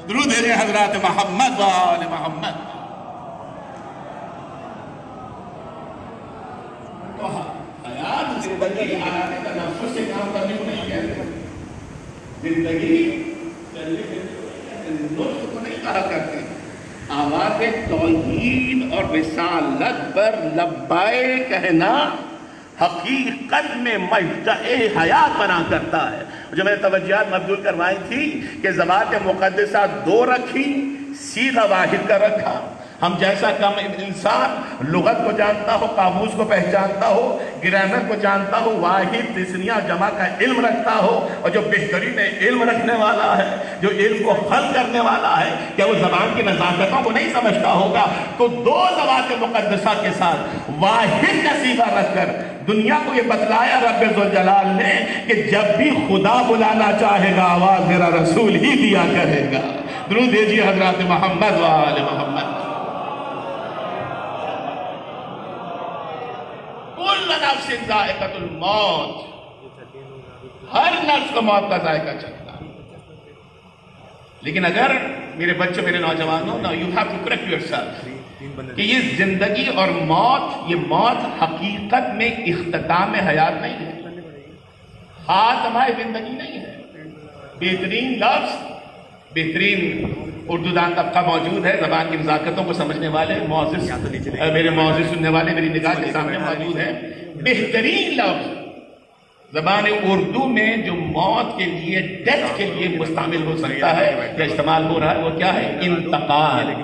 درود ہے حضرات محمد و آل محمد. تو حیات زندگی آنے کا نفس سے کام کرنے کو نہیں کہتے. زندگی نطق کو نہیں کہا کرتے. آواز توحید اور رسالت پر لبائے کہنا حقیقت میں مجدع حیات بنا کرتا ہے. جو میں نے توجہات مبذول کروائی تھی کہ زبان مقدسہ 2 رکھی، صیغہ واحد کا رکھا. ہم جیسا کم انسان لغت کو جانتا ہو، قاموس کو پہچانتا ہو، گرامر کو جانتا ہو، واحد تسنیہ جمع کا علم رکھتا ہو، اور جو بہترین علم رکھنے والا ہے، جو علم کو حل کرنے والا ہے، کیا وہ زبان کی نزاکتوں کو نہیں سمجھتا ہوگا؟ تو 2 زبان مقدسہ کے ساتھ واحد کا صیغہ رکھ کر دنیا کو یہ بتلایا رب ذوالجلال نے کہ جب بھی خدا بلانا چاہے گا آواز میرا رسول ہی دیا کرے گا. درود دیجیے حضرات محمد و آل محمد. کل نفس ذائقۃ الموت، ہر نفس کو موت کا ذائقہ چکھنا. لیکن اگر میرے بچے، میرے نوجوانوں، now you have to correct yourself کہ یہ زندگی اور موت، یہ موت حقیقت میں اختتام حیات نہیں ہے، خاتمہ زندگی نہیں ہے. بہترین لفظ، بہترین اردو دان طبقہ موجود ہے، زبان کی نزاکتوں کو سمجھنے والے معزز، میرے معزز سننے والے میری نگاہ کے سامنے موجود ہیں. بہترین لفظ زبان اردو میں جو موت کے لیے، ڈیتھ کے لیے مستعمل ہو سکتا ہے یا استعمال ہو رہا ہے، وہ کیا ہے؟ انتقال،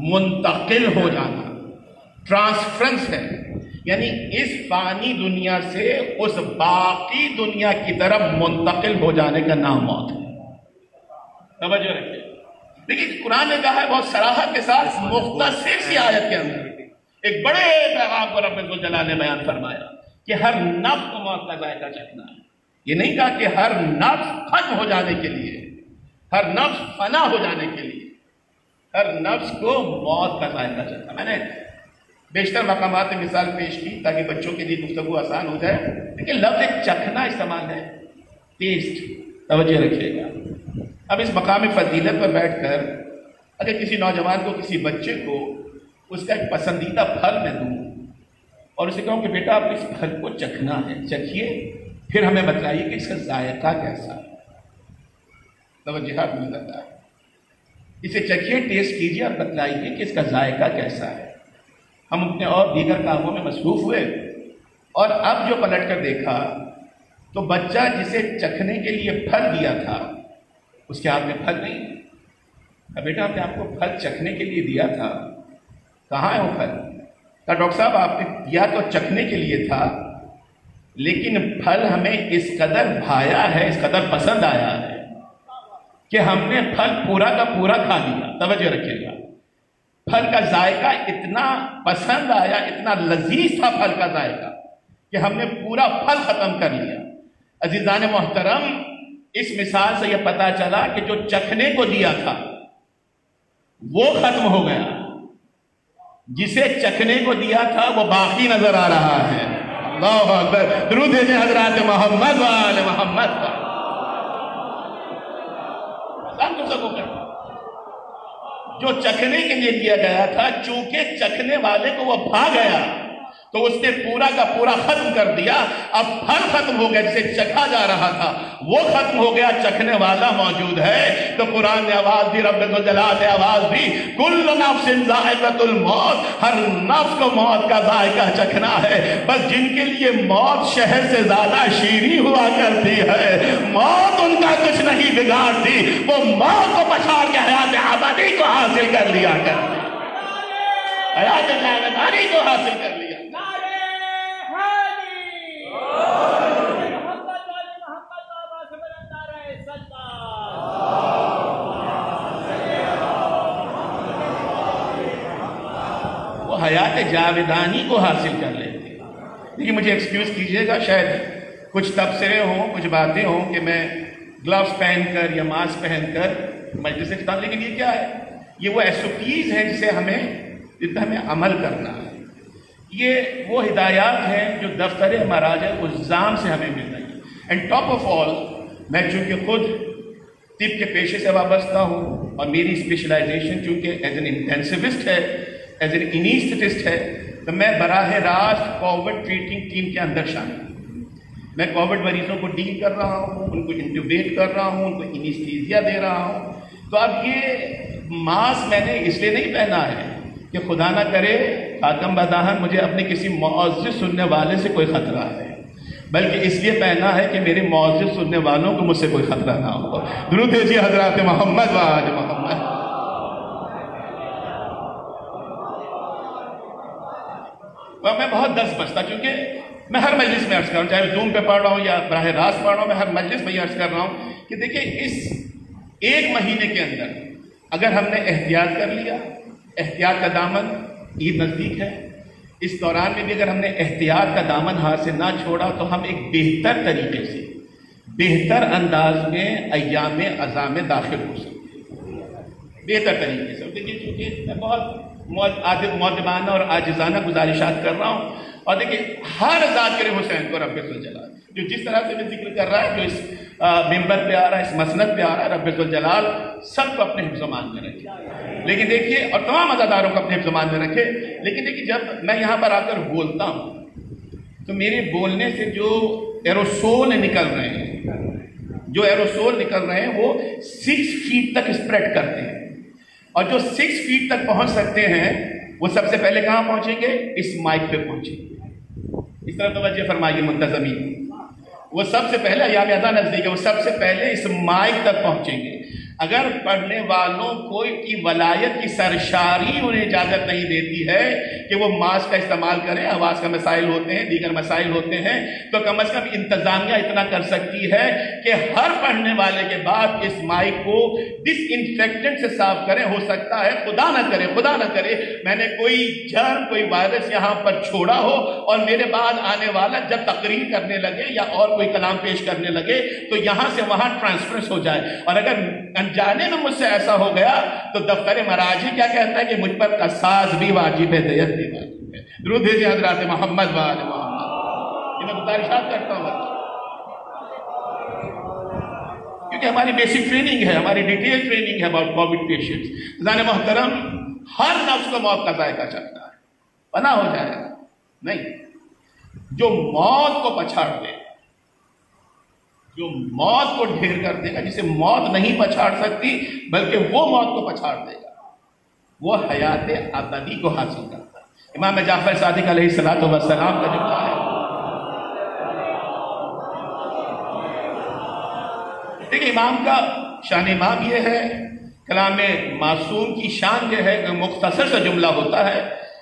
منتقل ہو جانا، ٹرانسفرنس ہے. یعنی اس فانی دنیا سے اس باقی دنیا کی طرف منتقل ہو جانے کا نام موت ہے. توجہ رکھیے. لیکن قرآن نے کہا ہے بہت صراحت کے ساتھ مختصر سی آیت کے اندر ایک بڑے پیغام کو رب ذوالجلال نے بیان فرمایا کہ ہر نفس کو موت کا ذائقہ چکھنا ہے. یہ نہیں کہا کہ ہر نفس ختم ہو جانے کے لیے، ہر نفس فنا ہو جانے کے لیے، ہر نفس کو موت کا ذائقہ چکھنا. میں نے بیشتر مقامات میں مثال پیش کی تاکہ بچوں کے لیے گفتگو آسان ہو جائے. لیکن لفظ ایک چکھنا استعمال ہے، ٹیسٹ. توجہ رکھیے گا. اب اس مقام فضیلت پر بیٹھ کر اگر کسی نوجوان کو، کسی بچے کو اس کا ایک پسندیدہ پھل میں دوں اور اسے کہوں کہ بیٹا آپ اس پھل کو چکھنا ہے، چکھیے، پھر ہمیں بتلائیے کہ اس کا ذائقہ کیسا ہے. توجہ مل جاتا ہے. اسے چکھیے، ٹیسٹ کیجیے اور بتلائیے کہ اس کا ذائقہ کیسا ہے. ہم اپنے اور دیگر کاموں میں مصروف ہوئے اور اب جو پلٹ کر دیکھا تو بچہ جسے چکھنے کے لیے پھل دیا تھا اس کے ہاتھ میں پھل نہیں. بیٹا آپ نے آپ کو پھل چکھنے کے لیے دیا تھا، کہاں ہے وہ پھل؟ کہا ڈاکٹر صاحب آپ نے دیا تو چکھنے کے لیے تھا، لیکن پھل ہمیں اس قدر بھایا ہے، اس قدر پسند آیا ہے کہ ہم نے پھل پورا کا پورا کھا لیا. توجہ رکھیے گا. پھل کا ذائقہ اتنا پسند آیا، اتنا لذیذ تھا پھل کا ذائقہ کہ ہم نے پورا پھل ختم کر لیا. عزیزان محترم، اس مثال سے یہ پتا چلا کہ جو چکھنے کو دیا تھا وہ ختم ہو گیا، جسے چکھنے کو دیا تھا وہ باقی نظر آ رہا ہے. اللہ اکبر. درود بھیجیں حضرات محمد و آل محمد. جو چکھنے کے لیے دیا گیا تھا، چونکہ چکھنے والے کو وہ بھا گیا تو اس نے پورا کا پورا ختم کر دیا. اب پھل ختم ہو گیا، جسے چکھا جا رہا تھا وہ ختم ہو گیا، چکھنے والا موجود ہے. تو قرآن نے آواز دی، رب ذوالجلال نے آواز دی، کل نفس ذائقۃ الموت، ہر نفس کو موت کا ذائقہ چکھنا ہے. بس جن کے لیے موت شہد سے زیادہ شیریں ہوا کرتی ہے، موت ان کا کچھ نہیں بگاڑتی، وہ موت کو پچھاڑ کے حیات ابدی کو حاصل کر لیا کرتی، حیات ابدی کو حاصل کر لیا. وہ حیات جاودانی کو حاصل کر لیتے. لیکن مجھے ایکسکیوز کیجئے گا، شاید کچھ تبصرے ہوں، کچھ باتیں ہوں کہ میں گلوز پہن کر یا ماسک پہن کر مجلس سے کھتا، لیکن یہ کیا ہے؟ یہ وہ SOPs ہے جسے ہمیں عمل کرنا ہے. یہ وہ ہدایات ہیں جو دفتر مراجع الزام سے ہمیں مل رہی ہیں. اینڈ ٹاپ آف آل، میں چونکہ خود طب کے پیشے سے وابستہ ہوں اور میری اسپیشلائزیشن چونکہ ایز این انٹینسوسٹ ہے، ایز این انیسٹھسٹ ہے، تو میں براہ راست کووڈ ٹریٹنگ ٹیم کے اندر شامل ہوں۔ میں کووڈ مریضوں کو ڈیل کر رہا ہوں، ان کو انٹیوبیٹ کر رہا ہوں، ان کو انیستھیزیا دے رہا ہوں۔ تو اب یہ ماسک میں نے اس لیے نہیں پہنا ہے کہ خدا نہ کرے خاتم بداہن مجھے اپنے کسی معزز سننے والے سے کوئی خطرہ ہے، بلکہ اس لیے پہنا ہے کہ میرے معزز سننے والوں کو مجھ سے کوئی خطرہ نہ ہو۔ درود بھیجیے حضرات محمد و آل محمد۔ میں بہت دست بچتا، چونکہ میں ہر مجلس میں عرض کر رہا ہوں، چاہے زوم پہ پڑھ رہا ہوں یا براہ راست پڑھ رہا ہوں، میں ہر مجلس میں یہ عرض کر رہا ہوں کہ دیکھیں اس ایک مہینے کے اندر اگر ہم نے احتیاط کر لیا، احتیاط کا دامن، عید نزدیک ہے، اس دوران میں بھی اگر ہم نے احتیاط کا دامن ہاتھ سے نہ چھوڑا تو ہم ایک بہتر طریقے سے، بہتر انداز میں ایام عزا میں داخل ہو سکتے ہیں، بہتر طریقے سے۔ دیکھیے چونکہ میں بہت مؤدبانہ اور عاجزانہ گزارشات کر رہا ہوں، اور دیکھیں ہر ذاکر حسین کو رب ذوالجلال جو جس طرح سے میں ذکر کر رہا ہے، جو اس ممبر پہ آ رہا ہے، اس مسند پہ آ رہا ہے، رب ذوالجلال سب کو اپنے حفظ و امان میں رکھے، لیکن دیکھیے، اور تمام عزاداروں کو اپنے حفظ و امان میں رکھے۔ لیکن دیکھیے جب میں یہاں پر آ کر بولتا ہوں تو میرے بولنے سے جو ایروسول نکل رہے ہیں، جو ایروسول نکل رہے ہیں وہ 6 فیٹ تک اسپریڈ کرتے ہیں، اور جو 6 فیٹ تک پہنچ سکتے ہیں وہ سب سے پہلے کہاں پہنچیں گے؟ اس مائک پہ پہنچیں گے۔ اس طرح توجہ فرمائیے منتظمین، وہ سب سے پہلے ایام عزا نزدیک ہے، وہ سب سے پہلے اس مائک تک پہنچیں گے۔ اگر پڑھنے والوں کو کی ولایت کی سرشاری انہیں اجازت نہیں دیتی ہے کہ وہ ماسک کا استعمال کریں، آواز کا مسائل ہوتے ہیں، دیگر مسائل ہوتے ہیں، تو کم از کم انتظامیہ اتنا کر سکتی ہے کہ ہر پڑھنے والے کے بعد اس مائک کو ڈس انفیکٹنٹ سے صاف کریں۔ ہو سکتا ہے خدا نہ کرے میں نے کوئی جرم، کوئی وائرس یہاں پر چھوڑا ہو، اور میرے بعد آنے والا جب تقریر کرنے لگے یا اور کوئی کلام پیش کرنے لگے تو یہاں سے وہاں ٹرانسفرنس ہو جائے۔ اور اگر انجانے میں مجھ سے ایسا ہو گیا تو دفتر مراجع کیا کہتا ہے کہ مجھ پر قصاص بھی واجب ہے، دیت بھی واجب ہے۔ درود بھیجیے حضرات محمد و آل محمد۔ یہ میں گزارشات کرتا ہوں کیونکہ ہماری بیسک ٹریننگ ہے، ہماری ڈیٹیل ٹریننگ ہے اباؤٹ کووڈ پیشنٹس۔ عزیزان محترم، ہر نفس کو موت کا ذائقہ چکھتا ہے، پناہ ہو جائے گا نہیں، جو موت کو پچھاڑ دے، جو موت کو ڈھیر کر دے گا، جسے موت نہیں پچھاڑ سکتی بلکہ وہ موت کو پچھاڑ دے گا، وہ حیات ابدی کو حاصل کرتا ہے۔ امام جعفر صادق علیہ السلام کا جملہ ہے۔ دیکھیں امام کا شان امام یہ ہے، کلام معصوم کی شان یہ ہے کہ مختصر سا جملہ ہوتا ہے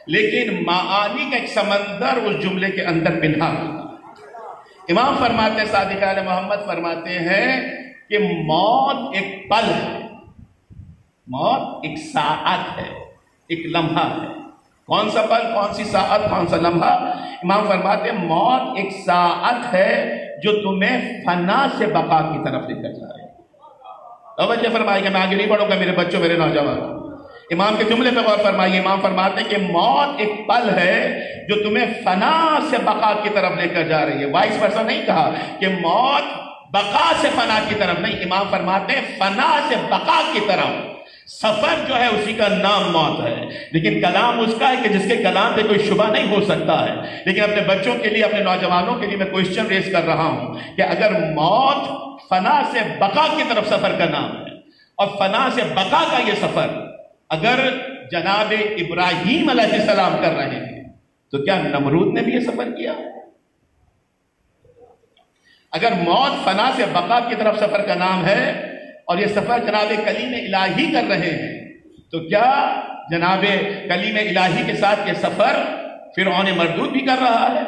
لیکن معانی کا ایک سمندر اس جملے کے اندر پنہا ہوتا ہے۔ امام فرماتے ہیں، صادق علیہ محمد فرماتے ہیں کہ موت ایک پل ہے، موت ایک ساعت ہے، ایک لمحہ ہے۔ کون سا پل، کون سی ساعت، کون سا لمحہ؟ امام فرماتے ہیں موت ایک ساعت ہے جو تمہیں فنا سے بقا کی طرف لے کر جائے۔ توجہ فرمائیے، میں آگے نہیں بڑھوں گا میرے بچوں، میرے نوجوان، امام کے جملے پہ غور فرمائیے۔ امام فرماتے ہیں کہ موت ایک پل ہے جو تمہیں فنا سے بقا کی طرف لے کر جا رہی ہے۔ وائس ورسا نہیں کہا کہ موت بقا سے فنا کی طرف، نہیں، امام فرماتے ہیں فنا سے بقا کی طرف۔ سفر جو ہے اسی کا نام موت ہے، لیکن کلام اس کا ہے کہ جس کے کلام پہ کوئی شبہ نہیں ہو سکتا ہے۔ لیکن اپنے بچوں کے لیے، اپنے نوجوانوں کے لیے میں کوئسچن ریز کر رہا ہوں کہ اگر موت فنا سے بقا کی طرف سفر کا نام ہے، اور فنا سے بقا کا یہ سفر اگر جناب ابراہیم علیہ السلام کر رہے ہیں تو کیا نمرود نے بھی یہ سفر کیا؟ اگر موت فنا سے بقا کی طرف سفر کا نام ہے اور یہ سفر جناب کلیم الہی کر رہے ہیں تو کیا جناب کلیم الہی کے ساتھ یہ سفر فرعون مردود بھی کر رہا ہے؟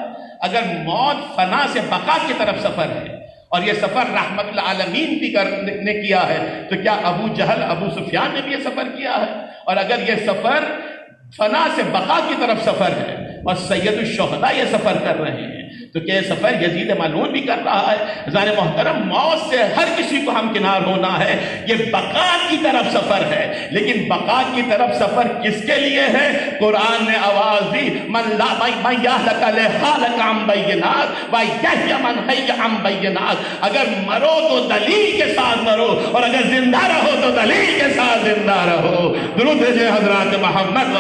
اگر موت فنا سے بقا کی طرف سفر ہے اور یہ سفر رحمت العالمین بھی نے کیا ہے تو کیا ابو جہل، ابو سفیان نے بھی یہ سفر کیا ہے؟ اور اگر یہ سفر فنا سے بقا کی طرف سفر ہے اور سید الشہداء یہ سفر کر رہے ہیں تو کہ سفر یزید ملعون بھی کر رہا ہے. عزیزان محترم، موت سے ہر کسی کو ہم کنار ہونا ہے. یہ بقا کی طرف سفر ہے، لیکن بقا کی طرف سفر کس کے لیے ہے؟ قرآن نے آواز دی، من یہلک لہالک عن بینات و یحیی من حی عن بینات. اگر مرو تو دلیل کے ساتھ مرو، اور اگر زندہ رہو تو دلیل کے ساتھ زندہ رہو. درود بھیجیں حضرات محمد.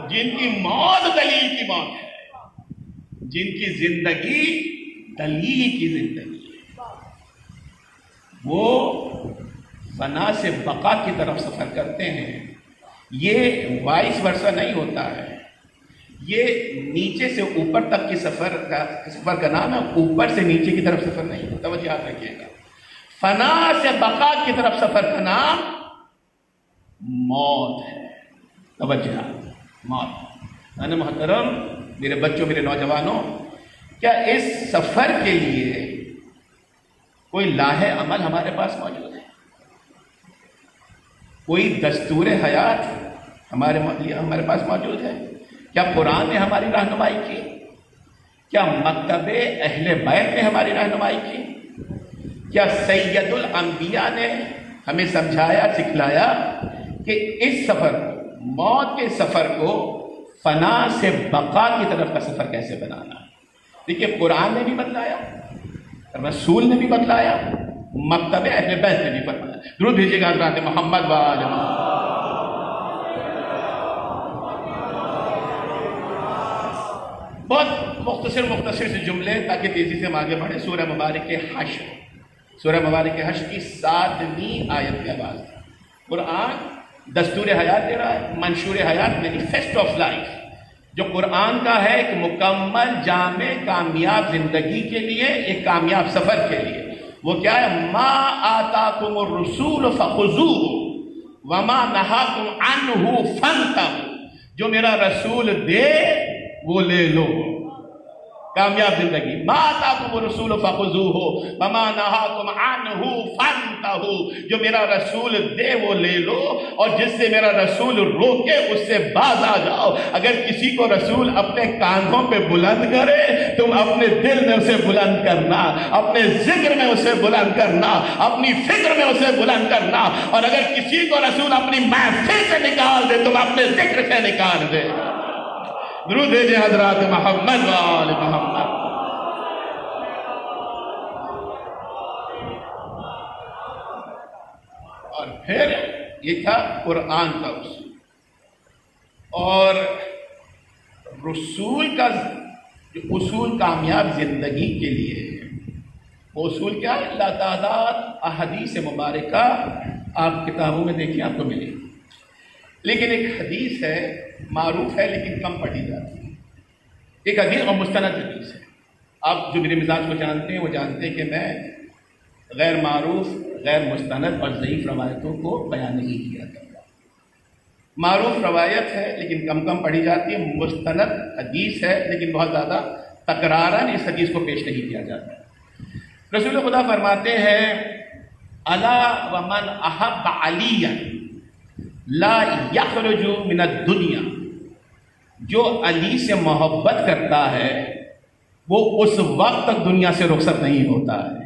جن کی موت دلیل کی موت ہے، جن کی زندگی دلیل کی زندگی ہے، وہ فنا سے بقا کی طرف سفر کرتے ہیں. یہ وائس ورثہ نہیں ہوتا ہے، یہ نیچے سے اوپر تک کی سفر کا نام ہے. اوپر سے نیچے کی طرف سفر نہیں ہوتا. توجہ یاد رکھیے گا، فنا سے بقا کی طرف سفر کا نام موت ہے. توجہ، موت. انا محترم، میرے بچوں، میرے نوجوانوں، کیا اس سفر کے لیے کوئی لاہ عمل ہمارے پاس موجود ہے؟ کوئی دستور حیات ہمارے پاس موجود ہے؟ کیا قرآن نے ہماری رہنمائی کی؟ کیا مکتب اہل بیت نے ہماری رہنمائی کی؟ کیا سید الانبیاء نے ہمیں سمجھایا، سکھلایا کہ اس سفر، موت کے سفر کو فنا سے بقا کی طرف کا سفر کیسے بنانا ہے؟ دیکھیے، قرآن نے بھی بتلایا، رسول نے بھی بتلایا، مکتب اہل بیت نے بھی بتلایا. درود بھیجیے گا حضرات محمد و آل محمد. بہت مختصر سے جملے تاکہ تیزی سے ہم آگے بڑھیں. سورہ مبارک حشر کی 7ویں آیت کے بعد قرآن دستور حیات دے رہا ہے، منشور حیات، مینیفیسٹو آف لائف، جو قرآن کا ہے ایک مکمل جامع کامیاب زندگی کے لیے، ایک کامیاب سفر کے لیے. وہ کیا ہے؟ ما آتاکم الرسول فخذوہ وما نہاکم عنہ فانتہوا. جو میرا رسول دے وہ لے لو. کامیاب زندگی. ما آتاکم الرسول فخذوہ وما نہاکم عنہ فانتہوا. جو میرا رسول دے وہ لے لو، اور جس سے میرا رسول روکے اس سے باز آ جاؤ. اگر کسی کو رسول اپنے کاندھوں پہ بلند کرے، تم اپنے دل میں اسے بلند کرنا، اپنے ذکر میں اسے بلند کرنا، اپنی فکر میں اسے بلند کرنا. اور اگر کسی کو رسول اپنی محفل سے نکال دے، تم اپنے ذکر سے نکال دے. درود بھیجیں حضرات محمد و آل محمد. اور پھر یہ تھا قرآن کا اصول. اور رسول کا جو اصول کامیاب زندگی کے لیے ہے، وہ اصول کیا ہے؟ لاتعداد احادیث مبارکہ آپ کتابوں میں دیکھیں، آپ کو ملے. لیکن ایک حدیث ہے، معروف ہے لیکن کم پڑھی جاتی ہے. ایک حدیث اور مستند حدیث ہے. آپ جو میرے مزاج کو جانتے ہیں وہ جانتے ہیں کہ میں غیر معروف، غیر مستند اور ضعیف روایتوں کو بیان نہیں کیا کرتا. معروف روایت ہے لیکن کم پڑھی جاتی ہے. مستند حدیث ہے لیکن بہت زیادہ تکراراً اس حدیث کو پیش نہیں کیا جاتا. رسول خدا فرماتے ہیں، الا ومن احب علیٰ لا یخرج من الدنیا. جو علی سے محبت کرتا ہے وہ اس وقت تک دنیا سے رخصت نہیں ہوتا ہے.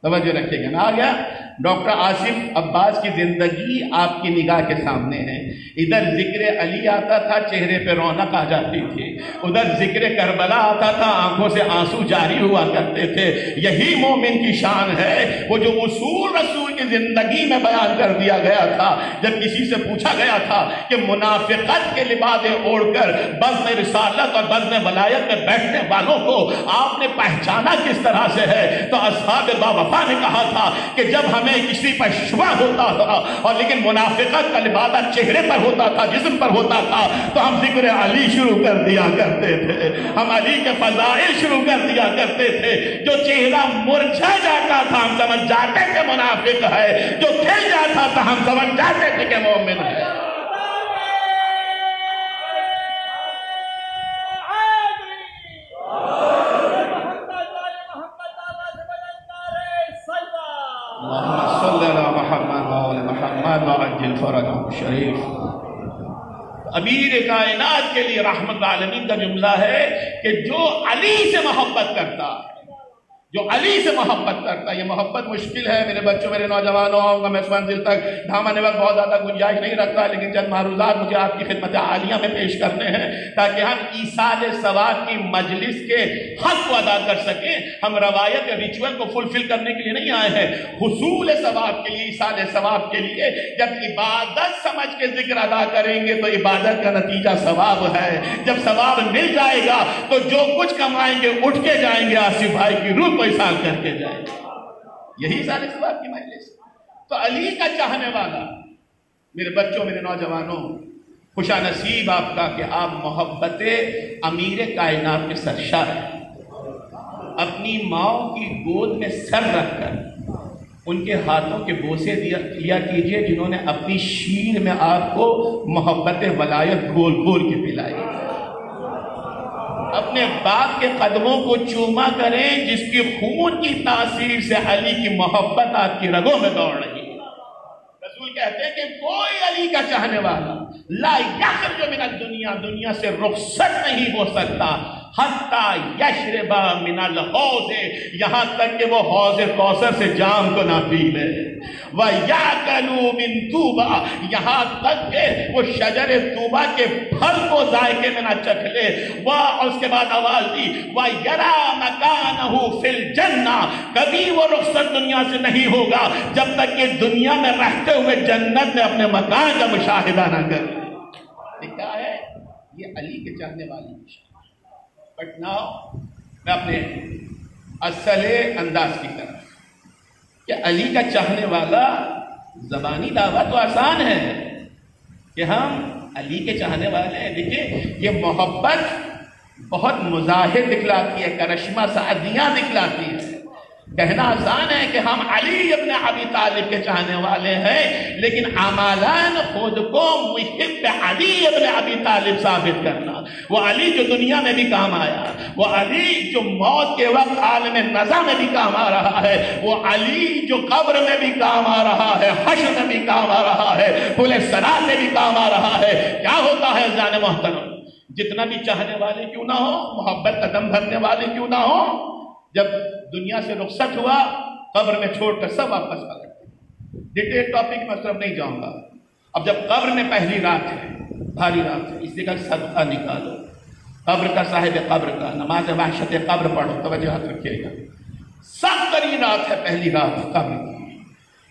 توجہ رکھیے گا. آ گیا ڈاکٹر آصف عباس کی زندگی آپ کی نگاہ کے سامنے ہے. ادھر ذکر علی آتا تھا، چہرے پہ رونق آ جاتی تھی. ادھر ذکر کربلا آتا تھا، آنکھوں سے آنسو جاری ہوا کرتے تھے. یہی مومن کی شان ہے، وہ جو اصول رسول کی زندگی میں بیان کر دیا گیا تھا. جب کسی سے پوچھا گیا تھا کہ منافقت کے لباسیں اوڑھ کر بزم رسالت اور بزم ولایت میں بیٹھنے والوں کو آپ نے پہچانا کس طرح سے ہے، تو اصحاب باوفا نے کہا تھا کہ جب ہمیں کسی پر شبہ ہوتا تھا اور لیکن منافقت کا لبادہ چہرے پر ہوتا تھا، جسم پر ہوتا تھا، تو ہم ذکر علی شروع کر دیا کرتے تھے، ہم علی کے فضائل شروع کر دیا کرتے تھے. جو چہرہ مرجھا جاتا تھا ہم سمجھ جاتے تھے منافق ہے، جو کھل جاتا تھا ہم سمجھ جاتے تھے کہ مومن ہے. محمد صلی اللہ محمد وعلی محمد وعجل فرجہ شریف. امیر کائنات کے لیے رحمت العالمین کا جملہ ہے کہ جو علی سے محبت کرتا ہے، جو علی سے محبت کرتا ہے، یہ محبت مشکل ہے میرے بچوں، میرے نوجوانوں، آؤں گا میں اس منزل تک، دھامانے وقت بہت زیادہ گنجائش نہیں رکھتا، لیکن چند معروضات مجھے آپ کی خدمت عالیہ میں پیش کرنے ہیں تاکہ ہم ایصال ثواب کی مجلس کے حق کو ادا کر سکیں۔ ہم روایت یا ریچول کو فلفل کرنے کے لیے نہیں آئے ہیں، حصول ثواب کے لیے، ایصال ثواب کے لیے۔ جب عبادت سمجھ کے ذکر ادا کریں گے تو عبادت کا نتیجہ ثواب ہے، جب ثواب مل جائے گا تو جو کچھ کمائیں گے اٹھ کے جائیں گے، آصف بھائی کی روح کو احسان کر کے جائے گا۔ یہی سارے ثواب کی مجلس۔ تو علی کا چاہنے والا، میرے بچوں، میرے نوجوانوں، خوشا نصیب آپ کا کہ آپ محبت امیر کائنات کے سرشار ہیں۔ اپنی ماں کی گود میں سر رکھ کر ان کے ہاتھوں کے بوسے لیا کیجئے جنہوں نے اپنی شیر میں آپ کو محبت ولایت گھول گھول کے پلائی۔ اپنے باپ کے قدموں کو چوما کریں جس کی خون کی تاثیر سے علی کی محبت آپ کی رگوں میں دوڑ رہی ہے۔ رسول کہتے ہیں کہ کوئی علی کا چاہنے والا لا یخرج من الدنیا، دنیا سے رخصت نہیں ہو سکتا، حتی یشرب من الحوض، یہاں تک کہ وہ حوض کوثر سے جام کو نہ پی لے، وَيَأْكَلُ مِن طُوبَى، یہاں تک کہ وہ شجر طوبہ کے پھل کو ذائقے میں نہ چکھ لے، اور اس کے بعد آواز دی وَيَرَى مَكَانَهُ فِي الْجَنَّةِ، کبھی وہ رخصت دنیا سے نہیں ہوگا جب تک کہ دنیا میں رہتے ہوئے جنت میں اپنے مکان کا مشاہدہ نہ کر لے۔ کیا ہے یہ علی کے چاہنے والی مشاہدہ۔ بٹ ناؤ میں اپنے اصل انداز کی طرف، کہ علی کا چاہنے والا زبانی دعویٰ تو آسان ہے کہ ہم علی کے چاہنے والے ہیں، دیکھیں یہ محبت بہت مظاہر دکھلاتی ہے، کرشمہ سعدیہ دکھلاتی ہے۔ کہنا آسان ہے کہ ہم علی ابن ابی طالب کے چاہنے والے ہیں، لیکن عمالان خود کو محب علی ابن ابی طالب ثابت کرنا، وہ علی جو دنیا میں بھی کام آیا، وہ علی جو موت کے وقت عالم نزا میں بھی کام آ رہا ہے، وہ علی جو قبر میں بھی کام آ رہا ہے، حشر میں بھی کام آ رہا ہے، پل صراط میں بھی کام آ رہا ہے۔ کیا ہوتا ہے جان محترم، جتنا بھی چاہنے والے کیوں نہ ہو، محبت کا دم بھرنے والے کیوں نہ ہو، جب دنیا سے رخصت ہوا قبر میں چھوڑ کر سب واپس پلٹ۔ ڈیٹیل ٹاپک میں صرف نہیں جاؤں گا۔ اب جب قبر میں پہلی رات ہے، بھاری رات ہے، اس لیے کہ صدقہ نکالو قبر کا، صاحب قبر کا، نماز وحشت قبر پڑھو، توجہ رکھیے گا۔ سخت ترین رات ہے پہلی رات قبر کی۔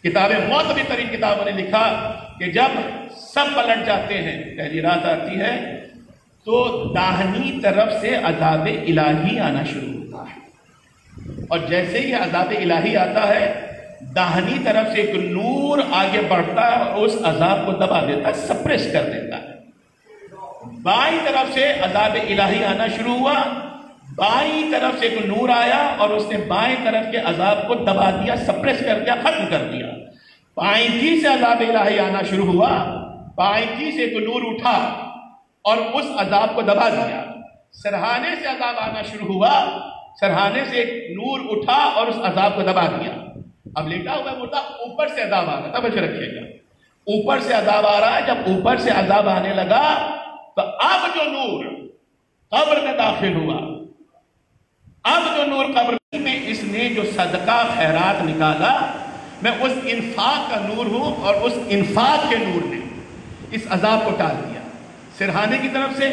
کتابیں معتبر ترین کتابوں نے لکھا کہ جب سب پلٹ جاتے ہیں، پہلی رات آتی ہے تو داہنی طرف سے عذاب الہی آنا شروع ہوتا ہے، اور جیسے ہی عذاب الہی آتا ہے داہنی طرف سے ایک نور آگے بڑھتا ہے اور اس عذاب کو دبا دیتا ہے، سپریس کر دیتا ہے۔ بائیں طرف سے عذاب الہی آنا شروع ہوا، بائیں طرف سے ایک نور آیا اور اس نے بائیں طرف کے عذاب کو دبا دیا، سپریس کر دیا، ختم کر دیا۔ بائیں کی سے عذاب الہی آنا شروع ہوا، بائیں کی سے ایک نور اٹھا اور اس عذاب کو دبا دیا۔ سرہانے سے عذاب آنا شروع ہوا، سرہانے سے ایک نور اٹھا اور اس عذاب کو دبا دیا۔ اب لیٹا ہوا مردہ، اوپر سے عذاب آ رہا ہے، توجہ رکھیے گا، اوپر سے عذاب آ رہا ہے۔ جب اوپر سے عذاب آنے لگا تو اب جو نور قبر میں داخل ہوا، اب جو نور قبر میں اس نے جو صدقہ خیرات نکالا، میں اس انفاق کا نور ہوں اور اس انفاق کے نور نے اس عذاب کو ٹال دیا۔ سرہانے کی طرف سے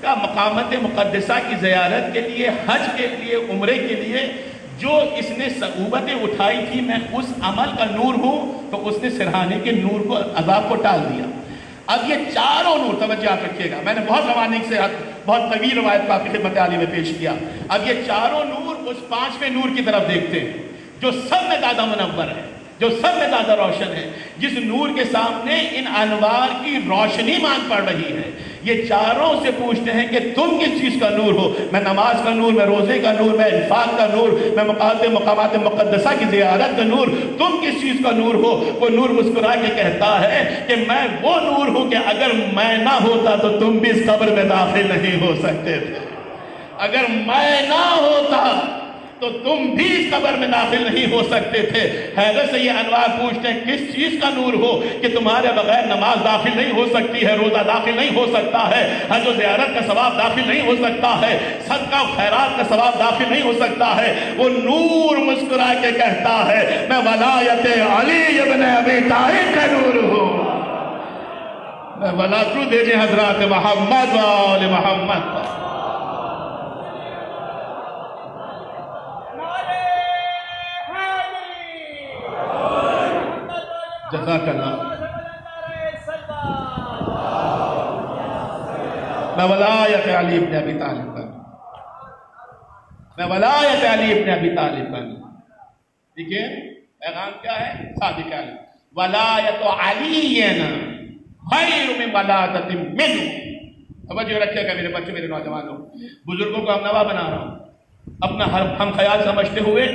کا مقامت مقدسہ کی زیارت کے لیے، حج کے لیے، عمرے کے لیے جو اس نے صعوبتیں اٹھائی تھی، میں اس عمل کا نور ہوں، تو اس نے سرہانے کے نور کو، عذاب کو ٹال دیا۔ اب یہ چاروں نور، توجہ آپ رکھیے گا، میں نے بہت روانیک سے بہت طویل روایت کا آپ کی خدمت عالی میں پیش کیا۔ اب یہ چاروں نور اس پانچویں نور کی طرف دیکھتے ہیں جو سب میں زیادہ منور ہے، جو سب میں زیادہ روشن ہے، جس نور کے سامنے ان انوار کی روشنی مانگ پڑ رہی ہے۔ یہ چاروں سے پوچھتے ہیں کہ تم کس چیز کا نور ہو؟ میں نماز کا نور، میں روزے کا نور، میں انفاق کا نور، میں مقامات مقدسہ کی زیارت کا نور، تم کس چیز کا نور ہو؟ وہ نور مسکرا کے کہتا ہے کہ میں وہ نور ہوں کہ اگر میں نہ ہوتا تو تم بھی اس قبر میں داخل نہیں ہو سکتے تھے، اگر میں نہ ہوتا تو تم بھی اس قبر میں داخل نہیں ہو سکتے تھے. حیدر سے یہ انوار پوچھتے ہیں کس چیز کا نور ہو کہ تمہارے بغیر نماز داخل نہیں ہو سکتی ہے, روزہ داخل نہیں ہو سکتا ہے, حج و زیارت کا ثواب داخل نہیں ہو سکتا ہے, صدقہ و خیرات کا ثواب داخل نہیں ہو سکتا ہے. وہ نور مسکرا کے کہتا ہے میں ولایت علی ابن ابی طالب کا نور ہوں. میں ولایت دے دیں حضرات محمد و آل محمد. جزاک اللہ. میں ولایت علی ابن ابی طالب کا, میں ولایت علی ابن ابی طالب کا. دیکھیں پیغام کیا ہے, صادق علی ولایت علی خیر من ولادت منہ. توجہ رکھیے گا میرے بچوں, میرے نوجوانوں, بزرگوں کو ہم نوا بنا رہا ہوں. اپنا ہم خیال سمجھتے ہوئے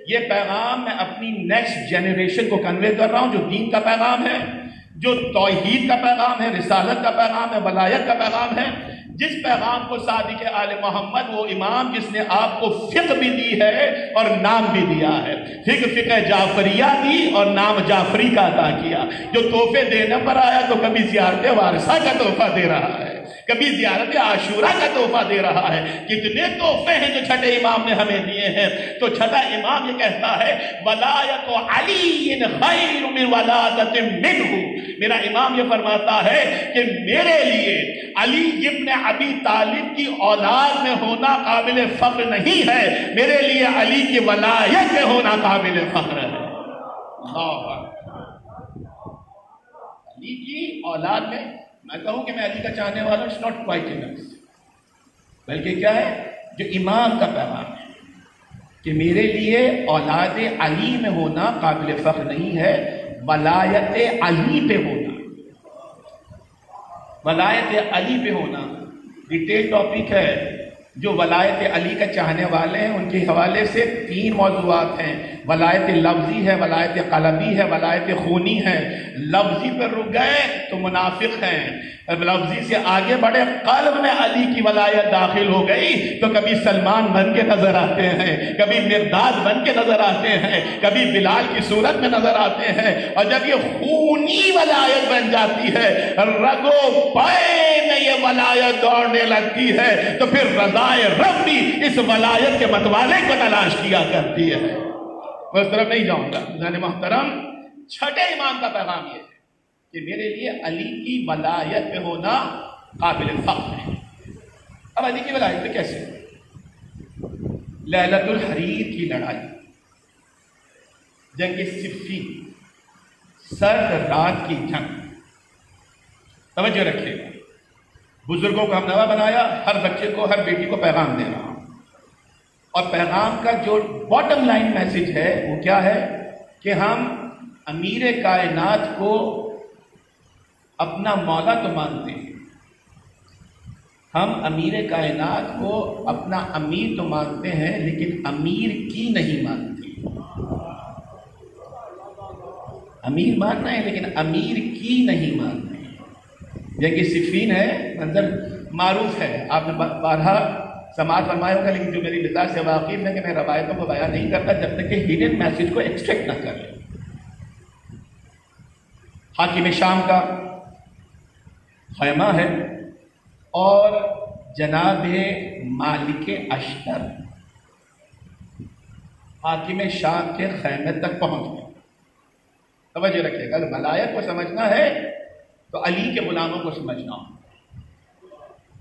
یہ پیغام میں اپنی نیکسٹ جنریشن کو کنوے کر رہا ہوں, جو دین کا پیغام ہے, جو توحید کا پیغام ہے, رسالت کا پیغام ہے, ولایت کا پیغام ہے. جس پیغام کو صادق آل محمد, وہ امام جس نے آپ کو فقہ بھی دی ہے اور نام بھی دیا ہے, فقہ جعفریہ دی اور نام جعفری کا عطا کیا. جو تحفے دینے پر آیا تو کبھی زیارت وارثہ کا تحفہ دے رہا ہے, کبھی زیارت عاشورہ کا تحفہ دے رہا ہے. کتنے تحفے ہیں جو چھٹے امام نے ہمیں دیے ہیں. تو چھٹا امام یہ کہتا ہے ولایت علی خیر من ولادت منہ. میرا امام یہ فرماتا ہے کہ میرے لیے علی ابن ابی طالب کی اولاد میں ہونا قابل فخر نہیں ہے, میرے لیے علی کی ولایت میں ہونا قابل فخر ہے. اللہ علی کی اولاد میں میں کہوں کہ میں علی کا چاہنے والا ہوں, اٹس ناٹ کوائٹ انف, بلکہ کیا ہے جو امام کا پیغام ہے کہ میرے لیے اولاد علی میں ہونا قابل فخر نہیں ہے, ولایت علی پہ ہونا, ولایت علی پہ ہونا. ڈیٹیل ٹاپک ہے. جو ولایت علی کا چاہنے والے ہیں ان کے حوالے سے 3 موضوعات ہیں. ولایت لفظی ہے, ولایت قلبی ہے, ولایت خونی ہے. لفظی پر رک گئے تو منافق ہیں, لفظی سے آگے بڑھے قلب میں علی کی ولایت داخل ہو گئی تو کبھی سلمان بن کے نظر آتے ہیں, کبھی مرداد بن کے نظر آتے ہیں, کبھی بلال کی صورت میں نظر آتے ہیں. اور جب یہ خونی ولایت بن جاتی ہے, رگو پائے میں یہ ولایت دوڑنے لگتی ہے, تو پھر رضائے رب بھی اس ولایت کے متوالے کو تلاش کیا کرتی ہے. میں اس طرف نہیں جاؤں گا. جان محترم, چھٹے امام کا پیغام یہ ہے کہ میرے لیے علی کی ولایت پہ ہونا قابل فخر ہے. اب علی کی ولایت پہ کیسے؟ لیلۃ الحریر کی لڑائی, جنگ صفین, سرد رات کی جنگ. توجہ رکھیے گا, بزرگوں کو ہم نوا بنایا, ہر بچے کو, ہر بیٹی کو پیغام دے رہا ہوں. اور پیغام کا جو باٹم لائن میسج ہے وہ کیا ہے کہ ہم امیر کائنات کو اپنا مولا تو مانتے ہیں, ہم امیر کائنات کو اپنا امیر تو مانتے ہیں, لیکن امیر کی نہیں مانتے. امیر ماننا ہے لیکن امیر کی نہیں مانتے. جنگ صفین ہے, منظر معروف ہے, آپ نے بارہا سماعت فرمایا ہوگا, لیکن جو میری مزاج سے واقف ہے کہ میں روایتوں کو بیان نہیں کرتا جب تک کہ ہڈن میسج کو ایکسٹریکٹ نہ کر لیں. حاکم شام کا خیمہ ہے اور جناب مالک اشتر حاکم شام کے خیمے تک پہنچ گئے. توجہ رکھیے گا, ولایت کو سمجھنا ہے تو علی کے غلاموں کو سمجھنا ہوگا,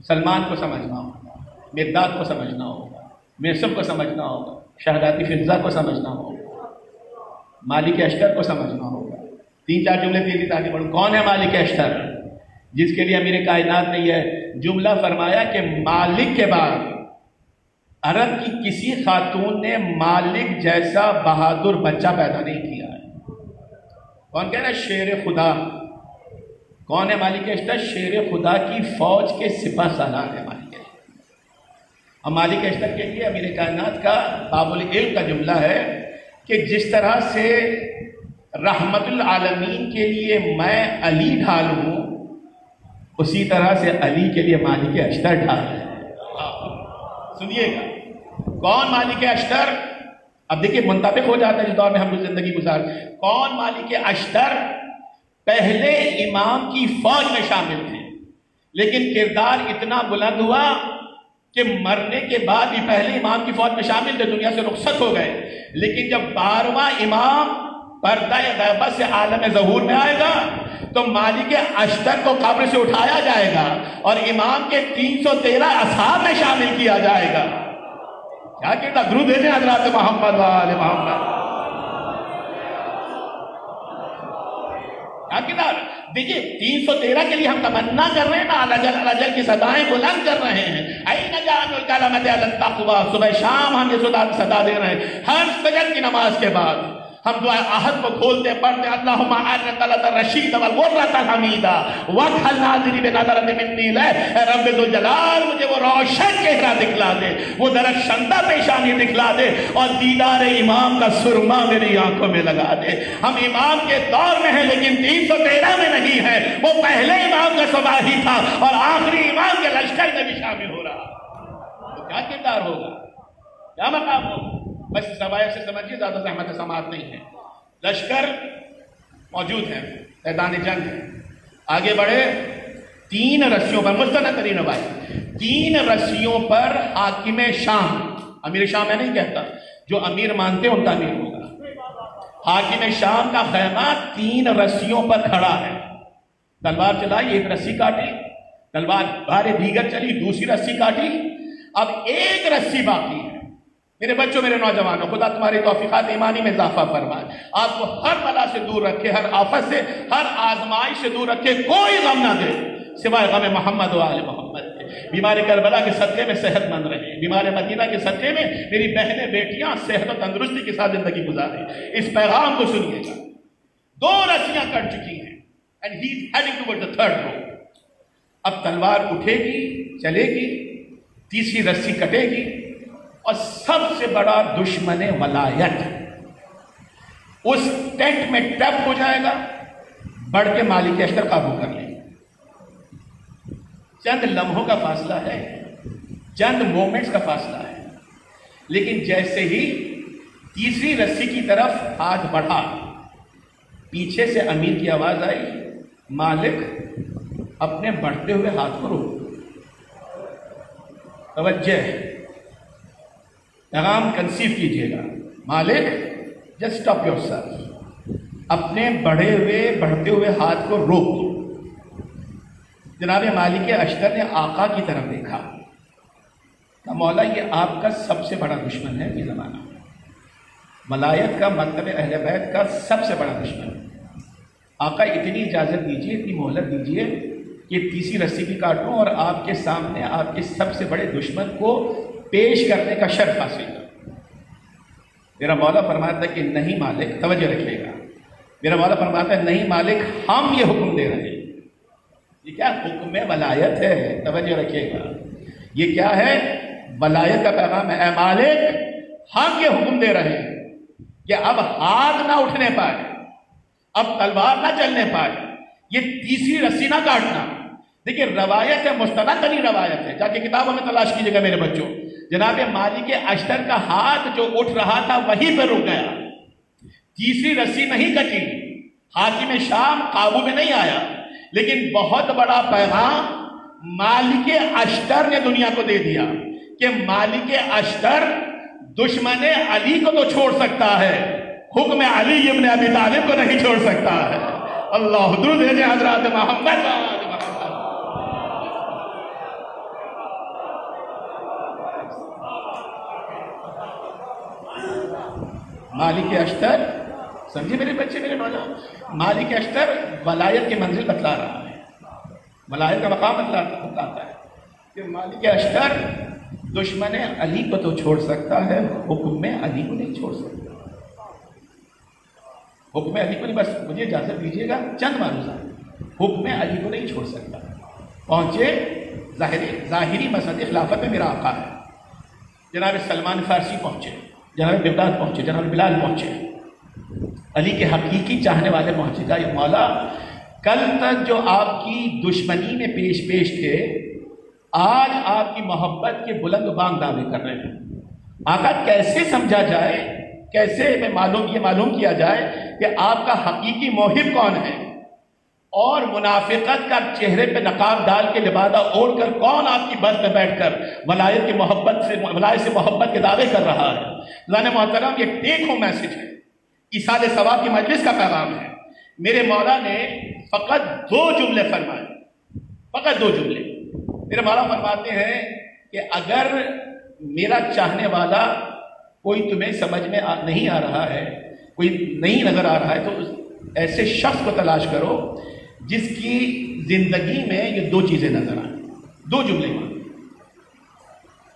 سلمان کو سمجھنا ہوگا, مرداد کو سمجھنا ہوگا, میسم کو سمجھنا ہوگا, شہزادی فضہ کو سمجھنا ہوگا, مالک اشتر کو سمجھنا ہوگا. 3-4 جملے تیزی آگے بڑھوں. کون ہے مالک اشتر جس کے لیے امیر کائنات نے یہ جملہ فرمایا کہ مالک کے بعد عرب کی کسی خاتون نے مالک جیسا بہادر بچہ پیدا نہیں کیا ہے. کون کہہ رہا ہے؟ شیر خدا. کون ہے مالک اشتر؟ شیر خدا کی فوج کے سپہ سالار ہے مالک اشتر. اور مالک اشتر کے لیے امیر کائنات کا باب العلم کا جملہ ہے کہ جس طرح سے رحمت العالمین کے لیے میں علی ڈھال ہوں, اسی طرح سے علی کے لیے مالک اشتر ڈھال ہے. سنیے گا, کون مالک اشتر؟ اب دیکھیں منطبق ہو جاتا ہے جس دور میں ہم لوگ زندگی گزار. کون مالک اشتر؟ پہلے امام کی فوج میں شامل تھے لیکن کردار اتنا بلند ہوا کہ مرنے کے بعد بھی پہلے امام کی فوج میں شامل تھے, دنیا سے رخصت ہو گئے. لیکن جب 12واں امام پردہ غیبت سے عالم ظہور میں آئے گا تو مالک اشتر کو قبر سے اٹھایا جائے گا اور امام کے 313 اصحاب میں شامل کیا جائے گا. کیا کہتا؟ درود بھیجیں حضرات محمد و آل محمد. کیا کہتا؟ دیکھیے 313 کے لیے ہم تمنا کر رہے ہیں نا, الجل کی صدایں بلند کر رہے ہیں. این جان الکلمۃ علی التقوی, صبح شام ہم یہ صدا دے رہے ہیں. ہر فجر کی نماز کے بعد ہم دعا احد کو کھولتے پڑھتے اللہم اعرنا طلعت الرشید والغرۃ الحمیدہ واکحل ناظری بنظرۃ منی لہ. اے رب ذوالجلال مجھے وہ روشن چہرہ دکھلا دے, وہ درخشندہ پیشانی دکھلا دے اور دیدار امام کا سرما میری آنکھوں میں لگا دے. ہم امام کے دور میں ہیں لیکن 313 میں نہیں ہے. وہ پہلے امام کا سپاہی تھا اور آخری امام کے لشکر میں بھی شامل ہو رہا. تو کیا کردار ہوگا, کیا مقام ہوگا؟ بس روایت سے سمجھیے, زیادہ زحمت سماعت نہیں ہے. لشکر موجود ہے, میدان جنگ ہے. آگے بڑھے, 3 رسیوں پر, مستند ترین روایت, 3 رسیوں پر حاکم شام, امیر شام میں نہیں کہتا, جو امیر مانتے ان کا امیر ہوگا. حاکم شام کا خیمہ 3 رسیوں پر کھڑا ہے. تلوار چلائی, ایک رسی کاٹی, تلوار بارے دیگر چلی, دوسری رسی کاٹی, اب ایک رسی باقی ہے. میرے بچوں, میرے نوجوانوں, خدا تمہاری توفیقات ایمانی میں اضافہ فرمائے, آپ کو ہر بلا سے دور رکھے, ہر آفت سے, ہر آزمائش سے دور رکھے, کوئی غم نہ دے سوائے غم محمد و آل محمد کے. بیمار کربلا کے صدقے میں صحت مند رہے, بیمار مدینہ کے صدقے میں میری بہنیں بیٹیاں صحت و تندرستی کے ساتھ زندگی گزاریں. اس پیغام کو سنیے گا. 2 رسیاں کٹ چکی ہیں and he is heading towards the 3rd rope. اب تلوار اٹھے گی, چلے گی, تیسری رسی کٹے گی اور سب سے بڑا دشمن ولایت اس ٹینٹ میں ٹیپ ہو جائے گا, بڑھ کے مالک اشتر قابو کر لیں. چند لمحوں کا فاصلہ ہے, چند مومنٹس کا فاصلہ ہے, لیکن جیسے ہی تیسری رسی کی طرف ہاتھ بڑھا, پیچھے سے امیر کی آواز آئی, مالک اپنے بڑھتے ہوئے ہاتھ کو روک. توجہ, پیغام کنسیو کیجئے گا. مالک جسٹ اسٹاپ یور سیلف, اپنے بڑھتے ہوئے ہاتھ کو روک دو. جناب مالک اشتر نے آقا کی طرف دیکھا, کہا مولا یہ آپ کا سب سے بڑا دشمن ہے یہ زمانہ, ولایت کا مطلب اہل بیت کا سب سے بڑا دشمن ہے. آقا اتنی اجازت دیجیے, اتنی مہلت دیجیے کہ تیسری رسی بھی کاٹوں اور آپ کے سامنے آپ کے سب سے بڑے دشمن کو پیش کرنے کا شرف حاصل کروں. میرا مولا فرماتا ہے کہ نہیں مالک, توجہ رکھیے گا, میرا مولا فرماتا ہے نہیں مالک, ہم یہ حکم دے رہے ہیں. یہ کیا حکم ولایت ہے, توجہ رکھیے گا, یہ کیا ہے؟ ولایت کا پیغام ہے. اے مالک ہم یہ حکم دے رہے ہیں کہ اب ہاتھ نہ اٹھنے پائے, اب تلوار نہ چلنے پائے, یہ تیسری رسی نہ کاٹنا. دیکھیے روایت ہے, مستند ترین روایت ہے, جا کے کتابوں میں تلاش کیجیے گا میرے بچوں. جناب مالک اشتر کا ہاتھ جو اٹھ رہا تھا وہیں پہ رک گیا, تیسری رسی نہیں کٹی, حاکم شام قابو میں نہیں آیا. لیکن بہت بڑا پیغام مالک اشتر نے دنیا کو دے دیا کہ مالک اشتر دشمن علی کو تو چھوڑ سکتا ہے, حکم علی ابن ابی طالب کو نہیں چھوڑ سکتا ہے. اللہ درود بھیجیں حضرات محمد. مالک اشتر, سمجھے میرے بچے, میرے نوجوان, مالک اشتر ولایت کی منزل بتلا رہا ہے, ولایت کا مقام بتلاتا ہے کہ مالک اشتر دشمن علی کو تو چھوڑ سکتا ہے, حکم علی کو نہیں چھوڑ سکتا. حکم علی کو نہیں, بس مجھے اجازت دیجیے گا چند معروضہ, حکم علی کو نہیں چھوڑ سکتا. پہنچے ظاہری مسند خلافت میں میرا آقا ہے. جناب سلمان فارسی پہنچے, جناب بغداد پہنچے, جناب بلال پہنچے, علی کے حقیقی چاہنے والے پہنچے. گا یہ مولا کل تک جو آپ کی دشمنی میں پیش تھے, آج آپ کی محبت کے بلند بانگ دعوے کر رہے ہیں. آقا کیسے سمجھا جائے کیسے یہ معلوم کیا جائے کہ آپ کا حقیقی موہب کون ہے، اور منافقت کا چہرے پہ نقاب ڈال کے لبادہ اوڑھ کر کون آپ کی بس میں بیٹھ کر ولایت سے محبت کے دعوے کر رہا ہے۔ ذرا محترم، یہ ٹیک ہوم میسج ہے، ایصال ثواب کی مجلس کا پیغام ہے۔ میرے مولا نے فقط 2 جملے فرمائے، فقط 2 جملے۔ میرے مولا فرماتے ہیں کہ اگر میرا چاہنے والا کوئی تمہیں سمجھ میں نہیں آ رہا ہے، کوئی نہیں نظر آ رہا ہے، تو ایسے شخص کو تلاش کرو جس کی زندگی میں یہ 2 چیزیں نظر آئیں۔ 2 جملے میں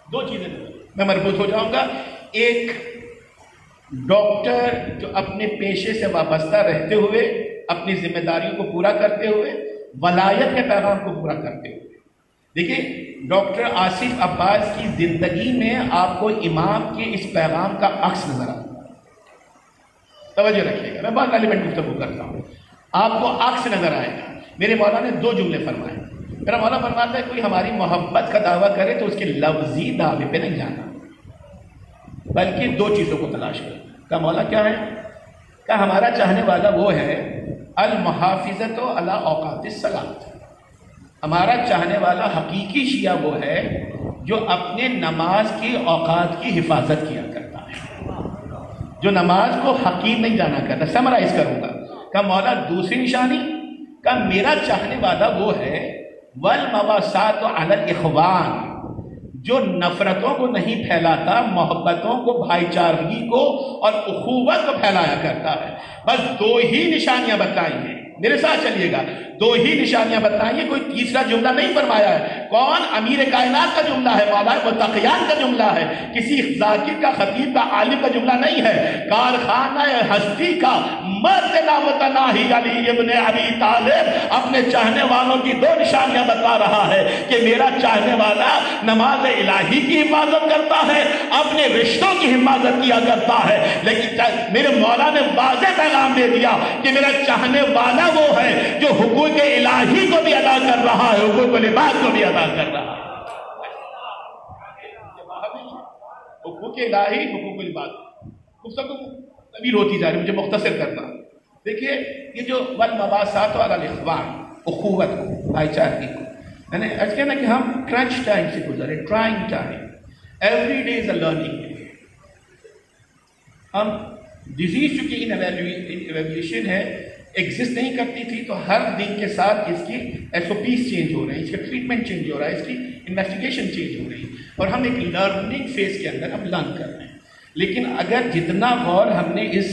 2 چیزیں نظر آئیں۔ میں مربوط ہو جاؤں گا۔ ایک ڈاکٹر جو اپنے پیشے سے وابستہ رہتے ہوئے، اپنی ذمہ داریوں کو پورا کرتے ہوئے، ولایت کے پیغام کو پورا کرتے ہوئے۔ دیکھیں، ڈاکٹر آصف عباس کی زندگی میں آپ کو امام کے اس پیغام کا عکس نظر آتا ہے۔ توجہ رکھیے گا، میں بہت ریلیونٹ گفتگو کرتا ہوں، آپ کو عکس نظر آئے گا۔ میرے مولا نے 2 جملے فرمائے۔ میرا مولا فرماتا ہے کوئی ہماری محبت کا دعویٰ کرے تو اس کے لفظی دعوے پہ نہیں جانا، بلکہ 2 چیزوں کو تلاش کرنا۔ کا مولا کیا ہے؟ کہ ہمارا چاہنے والا وہ ہے المحافظت علی اوقات الصلاۃ۔ ہمارا چاہنے والا حقیقی شیعہ وہ ہے جو اپنے نماز کی اوقات کی حفاظت کیا کرتا ہے، جو نماز کو حقیر نہیں جانا کرتا۔ سمرائز کروں گا کہ مولا دوسری نشانی کہ میرا چاہنے والا وہ ہے والمواسات علی الاخوان، جو نفرتوں کو نہیں پھیلاتا، محبتوں کو، بھائی چارگی کو اور اخوت کو پھیلایا کرتا ہے۔ بس 2 ہی نشانیاں بتائی ہیں، میرے ساتھ چلیے گا، 2 ہی نشانیاں بتائی ہیں، کوئی تیسرا جملہ نہیں فرمایا ہے۔ کون؟ امیر کائنات کا جملہ ہے، مولا متقیان کا جملہ ہے، کسی ذاکر کا، خطیب کا، عالم کا جملہ نہیں ہے۔ کارخانہ ہستی کا مرد نامتناہی علی ابن ابی طالب اپنے چاہنے والوں کی 2 نشانیاں بتا رہا ہے کہ میرا چاہنے والا نماز الہی کی حفاظت کرتا ہے، اپنے رشتوں کی حفاظت کیا کرتا ہے، لیکن میرے مولا نے واضح پیغام دے دیا کہ میرا چاہنے والا وہ ہے جو حقوق الہی کو بھی ادا کر رہا ہے، حقوق العباد کو بھی ادا کر رہا ہے۔ حقوق الہی، حقوق العباد، گفتگو طویل ہوتی جا رہی ہے، مجھے مختصر کرنا۔ دیکھیے، یہ جو والمواسات علی الاخوان، اخوت کو، بھائی چارگی کو، میں نے عرض کیا نا کہ ہم کرنچ ٹائم سے گزرے، trying time, every day is a learning. ہم ڈیزیز چونکہ ایویلیویشن ہے، ایگزسٹ نہیں کرتی تھی، تو ہر دن کے ساتھ اس کی SOPs چینج ہو رہے ہیں، اس کا ٹریٹمنٹ چینج ہو رہا ہے، اس کی انویسٹیگیشن چینج ہو رہی ہے، اور ہم ایک لرننگ فیز کے اندر ہم لرن کر رہے ہیں۔ لیکن اگر جتنا غور ہم نے اس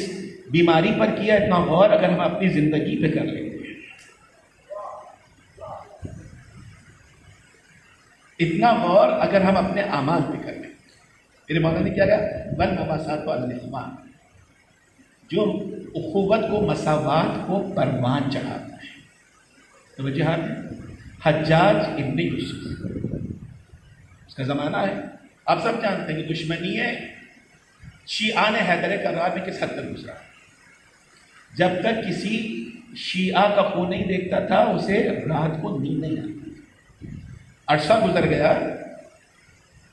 بیماری پر کیا، اتنا غور اگر ہم اپنی زندگی پہ کر لیں گے، اتنا غور اگر ہم اپنے اعمال پہ کر لیں، میرے مولا نے کیا کہا؟ والمواسات علی الاخوان، جو اخوت کو، مساوات کو پروان چڑھاتا ہے۔ توجہ ہے؟ حجاج ابن یوسف، اس کا زمانہ ہے، آپ سب جانتے ہیں کہ دشمنی ہے شیعہ نے حیدر کرار میں کس حد تک گزرا۔ جب تک کسی شیعہ کا خون نہیں دیکھتا تھا، اسے رات کو نیند نہیں آتی۔ عرصہ گزر گیا،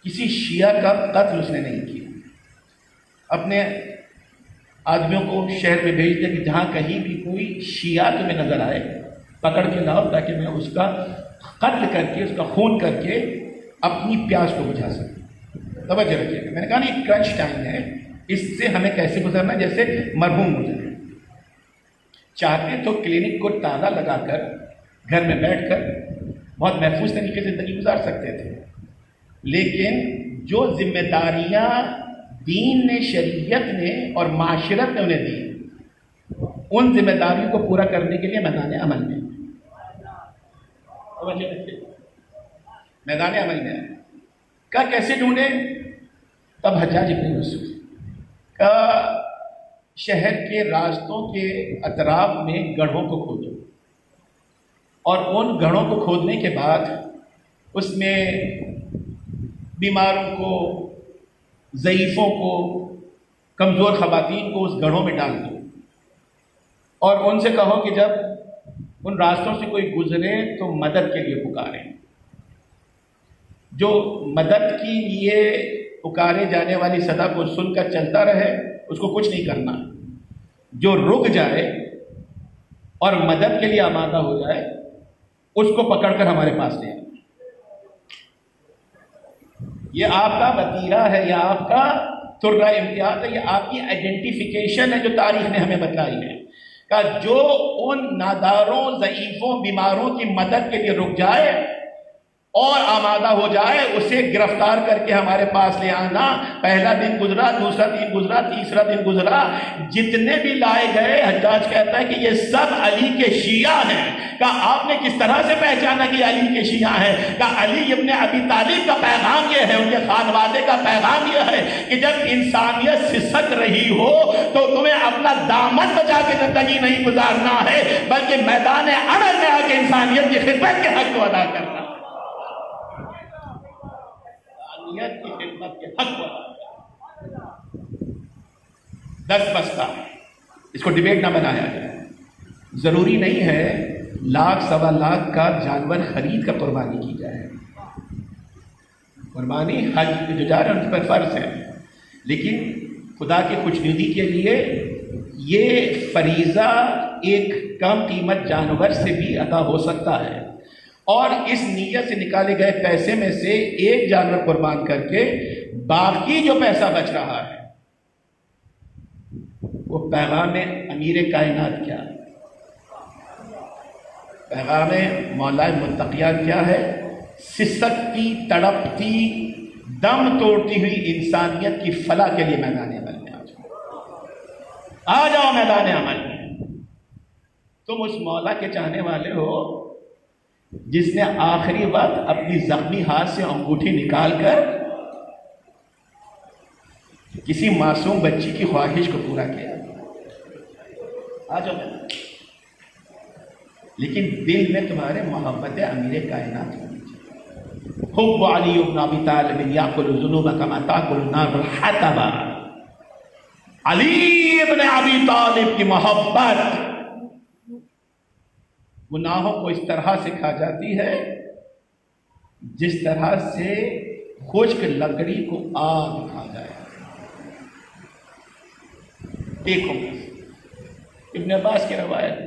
کسی شیعہ کا قتل اس نے نہیں کیا۔ اپنے آدمیوں کو شہر میں بھیج دیا کہ جہاں کہیں بھی کوئی شیعہ تمہیں نظر آئے پکڑ کے لاؤ، تاکہ میں اس کا قتل کر کے، اس کا خون کر کے اپنی پیاس کو بجھا سکوں۔ توجہ رکھیے گا، میں نے کہا نا یہ کرنچ ٹائم ہے، اس سے ہمیں کیسے گزرنا ہے؟ جیسے مرحوم گزرے، چاہتے تو کلینک کو تالا لگا کر گھر میں بیٹھ کر بہت محفوظ طریقے سے زندگی گزار سکتے تھے، لیکن جو ذمہ داریاں دین نے، شریعت نے اور معاشرت نے انہیں دی، ان ذمہ داریوں کو پورا کرنے کے لیے میدان عمل میں، میدان عمل میں کا کیسے ڈھونڈے؟ تب حجاج ابن یوسف کا شہر کے راستوں کے اطراف میں گڑھوں کو کھودو، اور ان گڑھوں کو کھودنے کے بعد اس میں بیماروں کو، ضعیفوں کو، کمزور خواتین کو اس گڑھوں میں ڈال دو، اور ان سے کہو کہ جب ان راستوں سے کوئی گزرے تو مدد کے لیے پکاریں۔ جو مدد کے لیے پکارے جانے والی صدا کو سن کر چلتا رہے، اس کو کچھ نہیں کرنا. جو رک جائے اور مدد کے لیے آمادہ ہو جائے اس کو پکڑ کر ہمارے پاس لے آئے. یہ آپ کا وتیرہ ہے، یہ آپ کا ترہ امتیاز ہے، یہ آپ کی آئیڈینٹیفیکیشن ہے جو تاریخ نے ہمیں بتلائی ہے کہ جو ان ناداروں، ضعیفوں، بیماروں کی مدد کے لیے رک جائے اور آمادہ ہو جائے، اسے گرفتار کر کے ہمارے پاس لے آنا. پہلا دن گزرا، دوسرا دن گزرا، تیسرا دن گزرا، جتنے بھی لائے گئے حجاج کہتا ہے کہ یہ سب علی کے شیعہ ہیں. کہ آپ نے کس طرح سے پہچانا کہ علی کے شیعہ ہیں؟ کہ علی ابن ابی طالب کا پیغام یہ ہے، ان کے خانوادے کا پیغام یہ ہے کہ جب انسانیت سسک رہی ہو تو تمہیں اپنا دامن بچا کے زندگی نہیں گزارنا ہے، بلکہ میدان عمل میں آ کے انسانیت کی خدمت کے حق کو ادا کرنا، کی خدمت کے حق کو. 10 بستہ اس کو ڈیبیٹ نہ بنایا جائے. ضروری نہیں ہے لاکھ سوا لاکھ کا جانور خرید کر قربانی کی جائے. قربانی حج جو جا رہے ہیں ان پر فرض ہے، لیکن خدا کی خوشنودی کے لیے یہ فریضہ ایک کم قیمت جانور سے بھی ادا ہو سکتا ہے، اور اس نیت سے نکالے گئے پیسے میں سے ایک جانور قربان کر کے باقی جو پیسہ بچ رہا ہے وہ پیغام امیر کائنات کیا ہے، پیغام مولا متقیان کیا ہے؟ سسکتی، تڑپتی، دم توڑتی ہوئی انسانیت کی فلاح کے لیے میدان عمل میں آ جاؤ میدان عمل میں. تم اس مولا کے چاہنے والے ہو جس نے آخری وقت اپنی زخمی ہاتھ سے انگوٹھی نکال کر کسی معصوم بچی کی خواہش کو پورا کیا. آ جاؤ، لیکن دل میں تمہارے محبت امیر کائنات ہونی چاہیے. حب علی بن ابی طالب یاکل الذنوب کما تاکل النار الحطب. علی ابن ابی طالب کی محبت گناہوں کو اس طرح سے کھا جاتی ہے جس طرح سے خشک لکڑی کو آگ کھا جائے. دیکھو ابن عباس کی روایت،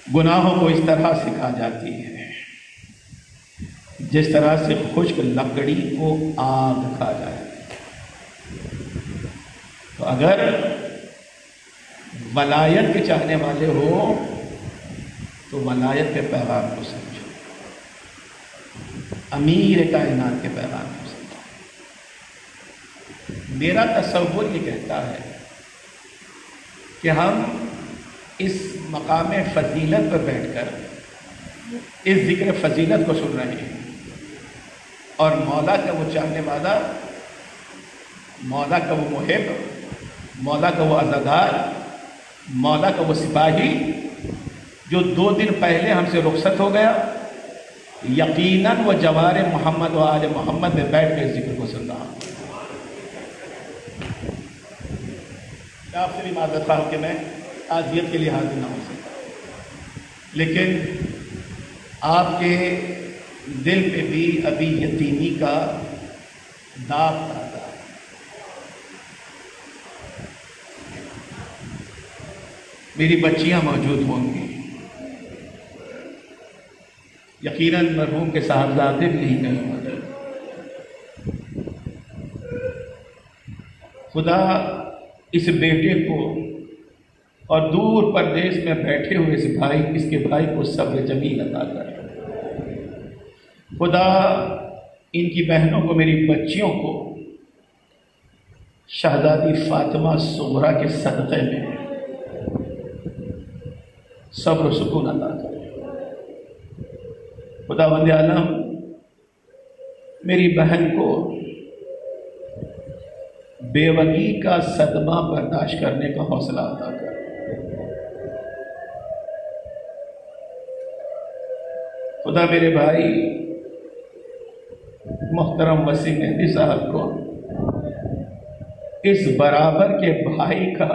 گناہوں کو اس طرح سے کھا جاتی ہے جس طرح سے خشک لکڑی کو آگ کھا جائے. تو اگر ولایت کے چاہنے والے ہو تو ولایت کے پیغام کو سمجھو، امیر کائنات کے پیغام کو سمجھو. میرا تصور یہ کہتا ہے کہ ہم اس مقام فضیلت پر بیٹھ کر اس ذکر فضیلت کو سن رہے ہیں، اور مولا کا وہ چاہنے والا، مولا کا وہ محب، مولا کا وہ عزادار، مولا کا وہ سپاہی جو 2 دن پہلے ہم سے رخصت ہو گیا، یقیناً وہ جوار محمد و آل محمد میں بیٹھ کے اس ذکر کو سن رہا ہوں. آپ سے بھی معذرت خواہ کہ میں تعزیت کے لیے حاضر نہ ہو سکتا، لیکن آپ کے دل پہ بھی ابھی یتیمی کا داغ آتا ہے. میری بچیاں موجود ہوں گی، یقیناً مرحوم کے صاحبزادے بھی نہیں کہیں ہوتے. خدا اس بیٹے کو اور دور پردیس میں بیٹھے ہوئے اس کے بھائی کو صبر جمیل عطا کر. خدا ان کی بہنوں کو، میری بچیوں کو شہزادی فاطمہ صغریٰ کے صدقے میں صبر و سکون عطا کر. خداوند عالم میری بہن کو بیوگی کا صدمہ برداشت کرنے کا حوصلہ عطا کر. خدا میرے بھائی محترم وسیم مہدی صاحب کو اس برابر کے بھائی کا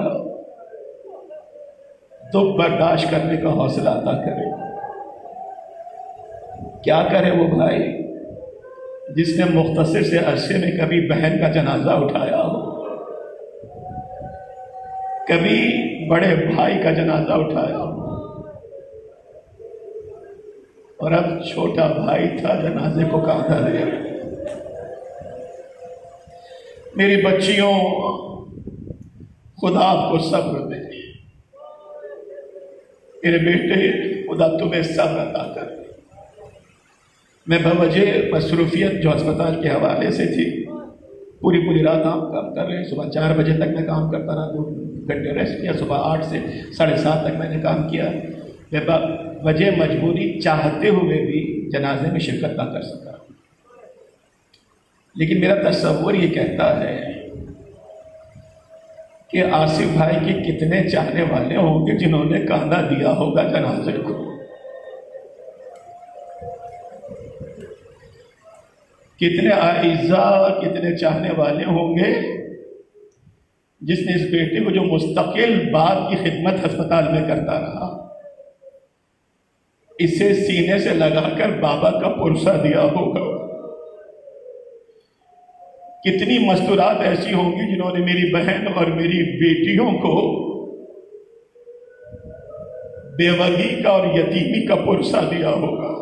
دکھ برداشت کرنے کا حوصلہ عطا کرے۔ کیا کرے وہ بھائی جس نے مختصر سے عرصے میں کبھی بہن کا جنازہ اٹھایا ہو، کبھی بڑے بھائی کا جنازہ اٹھایا ہو، اور اب چھوٹا بھائی تھا جنازے کو کاندھا دیا۔ میری بچیوں، خدا آپ کو صبر دے، میرے بیٹے خدا تمہیں صبر عطا کر۔ میں بوجہ مصروفیت جو اسپتال کے حوالے سے تھی، پوری رات کام کر رہے، صبح 4 بجے تک میں کام کرتا رہا، 2 گھنٹے ریسٹ کیا، صبح 8 سے 7:30 تک میں نے کام کیا۔ میں وجہ مجبوری چاہتے ہوئے بھی جنازے میں شرکت نہ کر سکا، لیکن میرا تصور یہ کہتا ہے کہ آصف بھائی کے کتنے چاہنے والے ہوں گے جنہوں نے کاندھا دیا ہوگا جنازے کو۔ کتنے اعزاء، کتنے چاہنے والے ہوں گے جس نے اس بیٹے کو جو مستقل باپ کی خدمت ہسپتال میں کرتا رہا، اسے سینے سے لگا کر بابا کا پرسہ دیا ہوگا۔ کتنی مستورات ایسی ہوں گی جنہوں نے میری بہن اور میری بیٹیوں کو بیوگی کا اور یتیمی کا پرسہ دیا ہوگا۔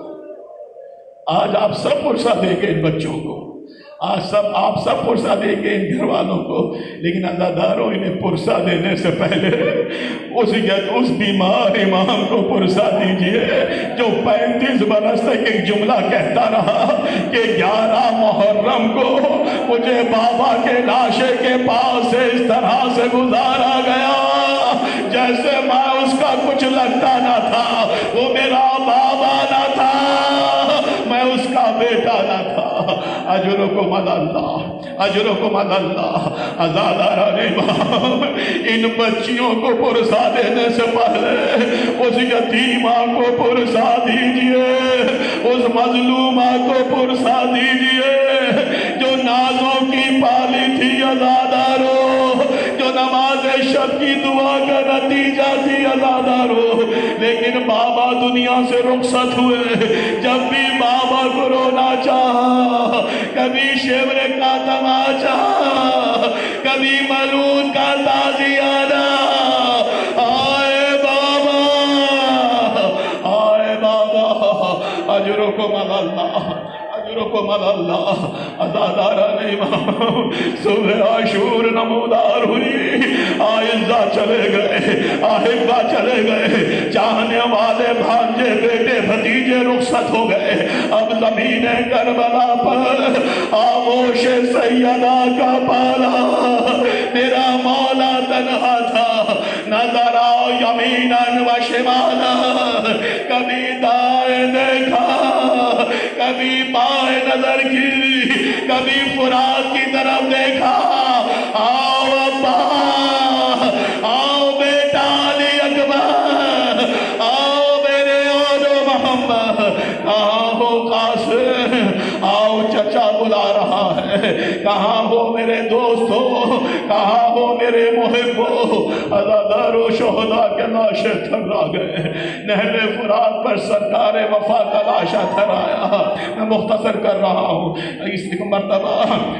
آج آپ سب پرسہ دیں گے ان بچوں کو، آج آپ سب پرسہ دیں گے ان گھر والوں کو، لیکن عزاداروں انہیں پرسہ دینے سے پہلے اس بیمار امام کو پرسہ دیجئے جو 35 برس تک ایک جملہ کہتا رہا کہ 11 محرم کو مجھے بابا کے لاشے کے پاس سے اس طرح سے گزارا گیا جیسے میں اس کا کچھ لگتا نہ تھا، وہ میرا بابا نہ تھا، میں اس کا بیٹا نہ تھا۔ اجرکم اللہ، اجرکم اللہ۔ عزاداران امام، ان بچیوں کو پرسہ دینے سے پہلے اس یتیمہ کو پرسہ دیجئے، اس مظلومہ کو پرسہ دیجئے جو نازوں کی پالی تھی۔ عزاداروں، جو نماز شب کی دعا کا نتیجہ تھی۔ عزاداروں، لیکن بابا دنیا سے رخصت ہوئے، جب بھی بابا کو رونا چاہا، کبھی شیور کا تماچا، کبھی ملون کا تازیانہ، آئے بابا، آئے بابا، اجرکم اللہ، اجرکم اللہ۔ عزاداران امام، صبح عاشور نمودار ہوئی، آئزہ چلے گئے، آہبہ چلے گئے، چاہنے والے بھانجے بیٹے بھتیجے رخصت ہو گئے۔ اب زمین کربلا پر آغوش سیدہ کا پالا، میرا مولا تنہا تھا، نظر آؤ یمیناً و شمالاً، کبھی دائیں دیکھا، کبھی بائیں نظر کی، کبھی فرات کی طرف دیکھا۔ آؤ ابا، آؤ بیٹا علی اکبر، آؤ میرے اولو محمد، کہاں ہو قاسم، آؤ چچا بلا رہا ہے، کہاں ہو میرے دوستو، کہاں ہو میرے محبو۔ عزادار و شہداء کے لاشیں تھرا گئے، نہر فرات پر سرکار وفا کا لاشا تھرایا۔ میں مختصر کر رہا ہوں، اس مرتبہ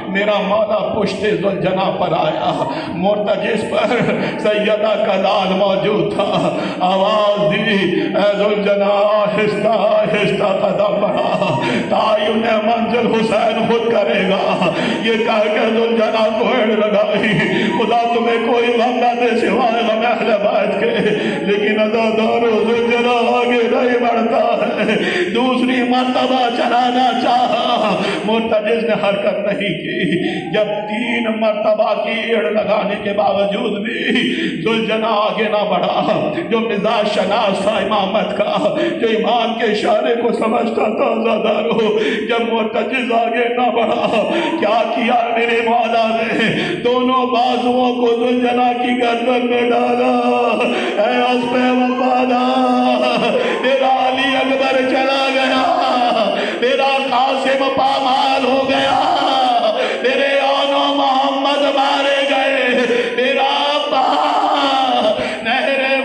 میرا مولا پشت ذوالجناح پر آیا، مرتجس پر سیدہ کا لال موجود تھا۔ آواز دی، اے ذوالجناح، آہستہ آہستہ قدم بڑھا، تعین منزل حسین خود کرے گا۔ یہ کہہ کے ذوالجناح کو ایڑ لگائی، خدا تمہیں کوئی غم نہ دے سوائے غم اہل بیت کے، لیکن عزادارو ذوالجناح آگے نہیں بڑھتا ہے۔ دوسری مرتبہ چلانا چاہا، مرتجس نے حرکت نہیں کی۔ جب 3 مرتبہ کی ایڑ لگانے کے باوجود بھی ذوالجناح آگے نہ بڑھا، جو مزاج شناس تھا امامت کا، جو امام کے اشارے کو سمجھتا تھا، عزادارو جب مرتجس آگے نہ بڑھا، کیا کیا میرے مولا نے؟ دونوں بازوؤں کو ذوالجناح کی گردن میں ڈالا۔ اے اسپِ وفادار، میرا علی اکبر چلا گیا، میرا قاسم پامال ہو گیا، میرے اولو محمد مارے گئے، میرا ابا نہر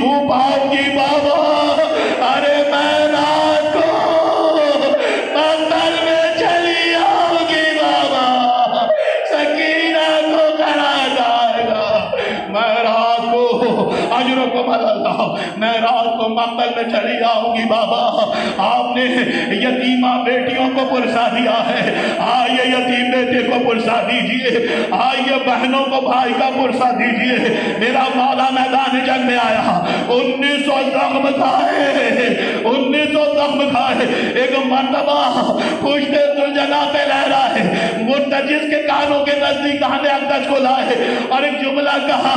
بو پاؤں گی بابا، ارے میں رات کو مقتل میں چلی آؤں گی بابا، سکینہ کو کرا جائے گا، میں رات کو اجرکم اللہ، میں رات کو مقتل میں چلی آؤں گی بابا۔ آپ نے یتیمہ بیٹیوں کو پرسا دیا ہے، آئیے یتیم بیٹے کو پرسا دیجئے، آئیے بہنوں کو بھائی کا پرسا دیجئے۔ میرا مولا میدان جنگ میں آیا، 1900 زخم کھائے، 1900 زخم کھائے، ایک مرتبہ پشت ذوالجلال پہ لہرا ہے، مرتجز کے کانوں کے نزدیک دہن اقدس کو لائے اور ایک جملہ کہا،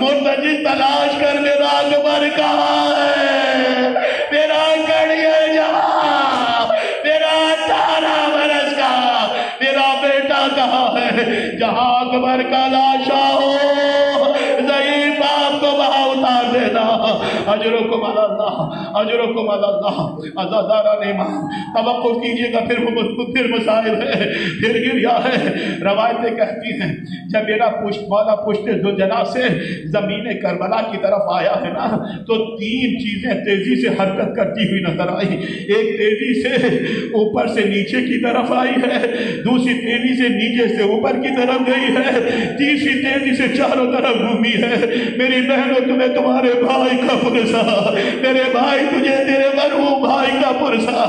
مرتجز تلاش کر میرا اکبر کہاں ہے، میرا کڑیے جوان، میرا 18 برس کا میرا بیٹا کہاں ہے؟ جہاں اکبر کا لاشا ہو ضعیف باپ کو وہاں اتار دینا۔ اجرکم اللہ، اجرکم اللہ۔ عزاداران ایمان، توقع کیجئے گا، پھر مسائل ہے، پھر گریا ہے۔ روایتیں کہتی ہیں جب میرا مولا پشت ذوالجلال سے زمین کربلا کی طرف آیا ہے نا، تو 3 چیزیں تیزی سے حرکت کرتی ہوئی نظر آئی۔ ایک تیزی سے اوپر سے نیچے کی طرف آئی ہے، دوسری تیزی سے نیچے سے اوپر کی طرف گئی ہے، تیسری تیزی سے چاروں طرف گھومی ہے۔ میری بہنوں، تمہیں تمہارے بھائی کا پرسا، میرے بھائی تجھے تیرے مرحوم بھائی کا پرسا۔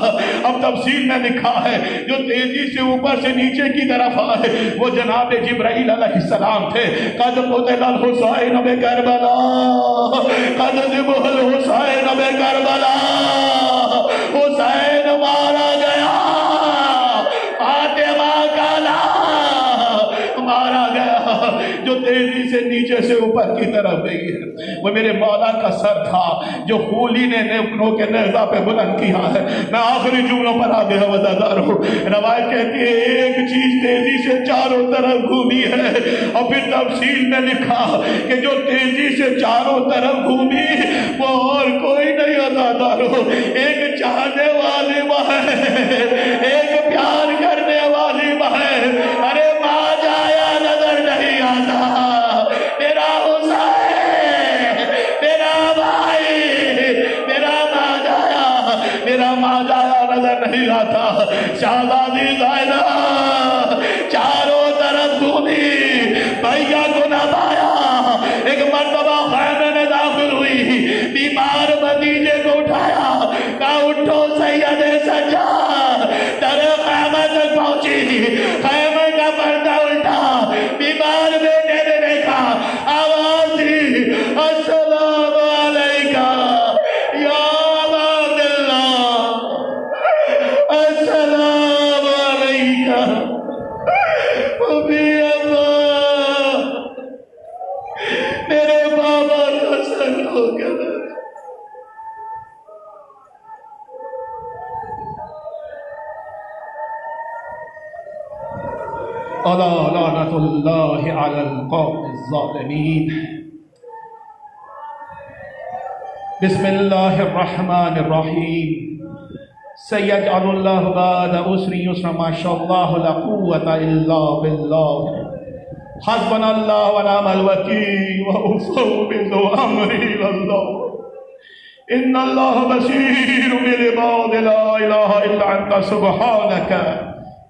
اب تفسیر میں لکھا ہے جو تیزی سے اوپر سے نیچے کی طرف آئے وہ جناب جبرائیل علیہ السلام تھے۔ قد قتل الحسین بکربلا، قد ذبح الحسین بکربلا، حسین مارا گیا، فاطمہ کا لال مارا گیا۔ جو تیزی سے نیچے سے اوپر کی طرف گئی ہے وہ میرے مولا کا سر تھا جو خولی نے نیپنوں کے نیزہ پہ بلند کیا ہے۔ میں آخری جملوں پر آگے وزادار ہوں۔ روایت کہتی ہے ایک چیز تیزی سے چاروں طرف گھومی ہے، اور پھر تفصیل میں لکھا کہ جو تیزی سے چاروں طرف گھومی وہ اور کوئی نہیں وزادار ہو، ایک چاہنے والی بہن، ایک پیار کرنے والی بہن۔ ارے ماں جایا نظر نہیں آتا، میرا حسین، میرا بھائی، میرا ماں جایا، میرا ماں جایا نظر نہیں آتا۔ شہزادی زائدہ چاروں طرف گھومی، بھیا کو نہ پایا۔ ایک مرتبہ خیمے میں داخل ہوئی، بیمار بھتیجے کو اٹھایا، کہا اٹھو سید سجاد، در خیمے تک پہنچی، خیمے کا پردہ الٹا، بیمار بیٹے نے دیکھا، آواز دی السلام علیکہ یا عبداللہ، السلام علیکہ ابھی اللہ، میرے بابا کا سر ہو گیا۔ الا لعنت اللہ علی القوم الظالمین۔ بسم اللہ الرحمن الرحیم۔ سیجعل اللہ بعد عسر یسرا، ما شاء اللہ لا قوت الا باللہ، حسبنا اللہ ونعم الوکیل، وافوض امری الی اللہ، ان اللہ بصیر بالعباد، لا الہ الا انت سبحانک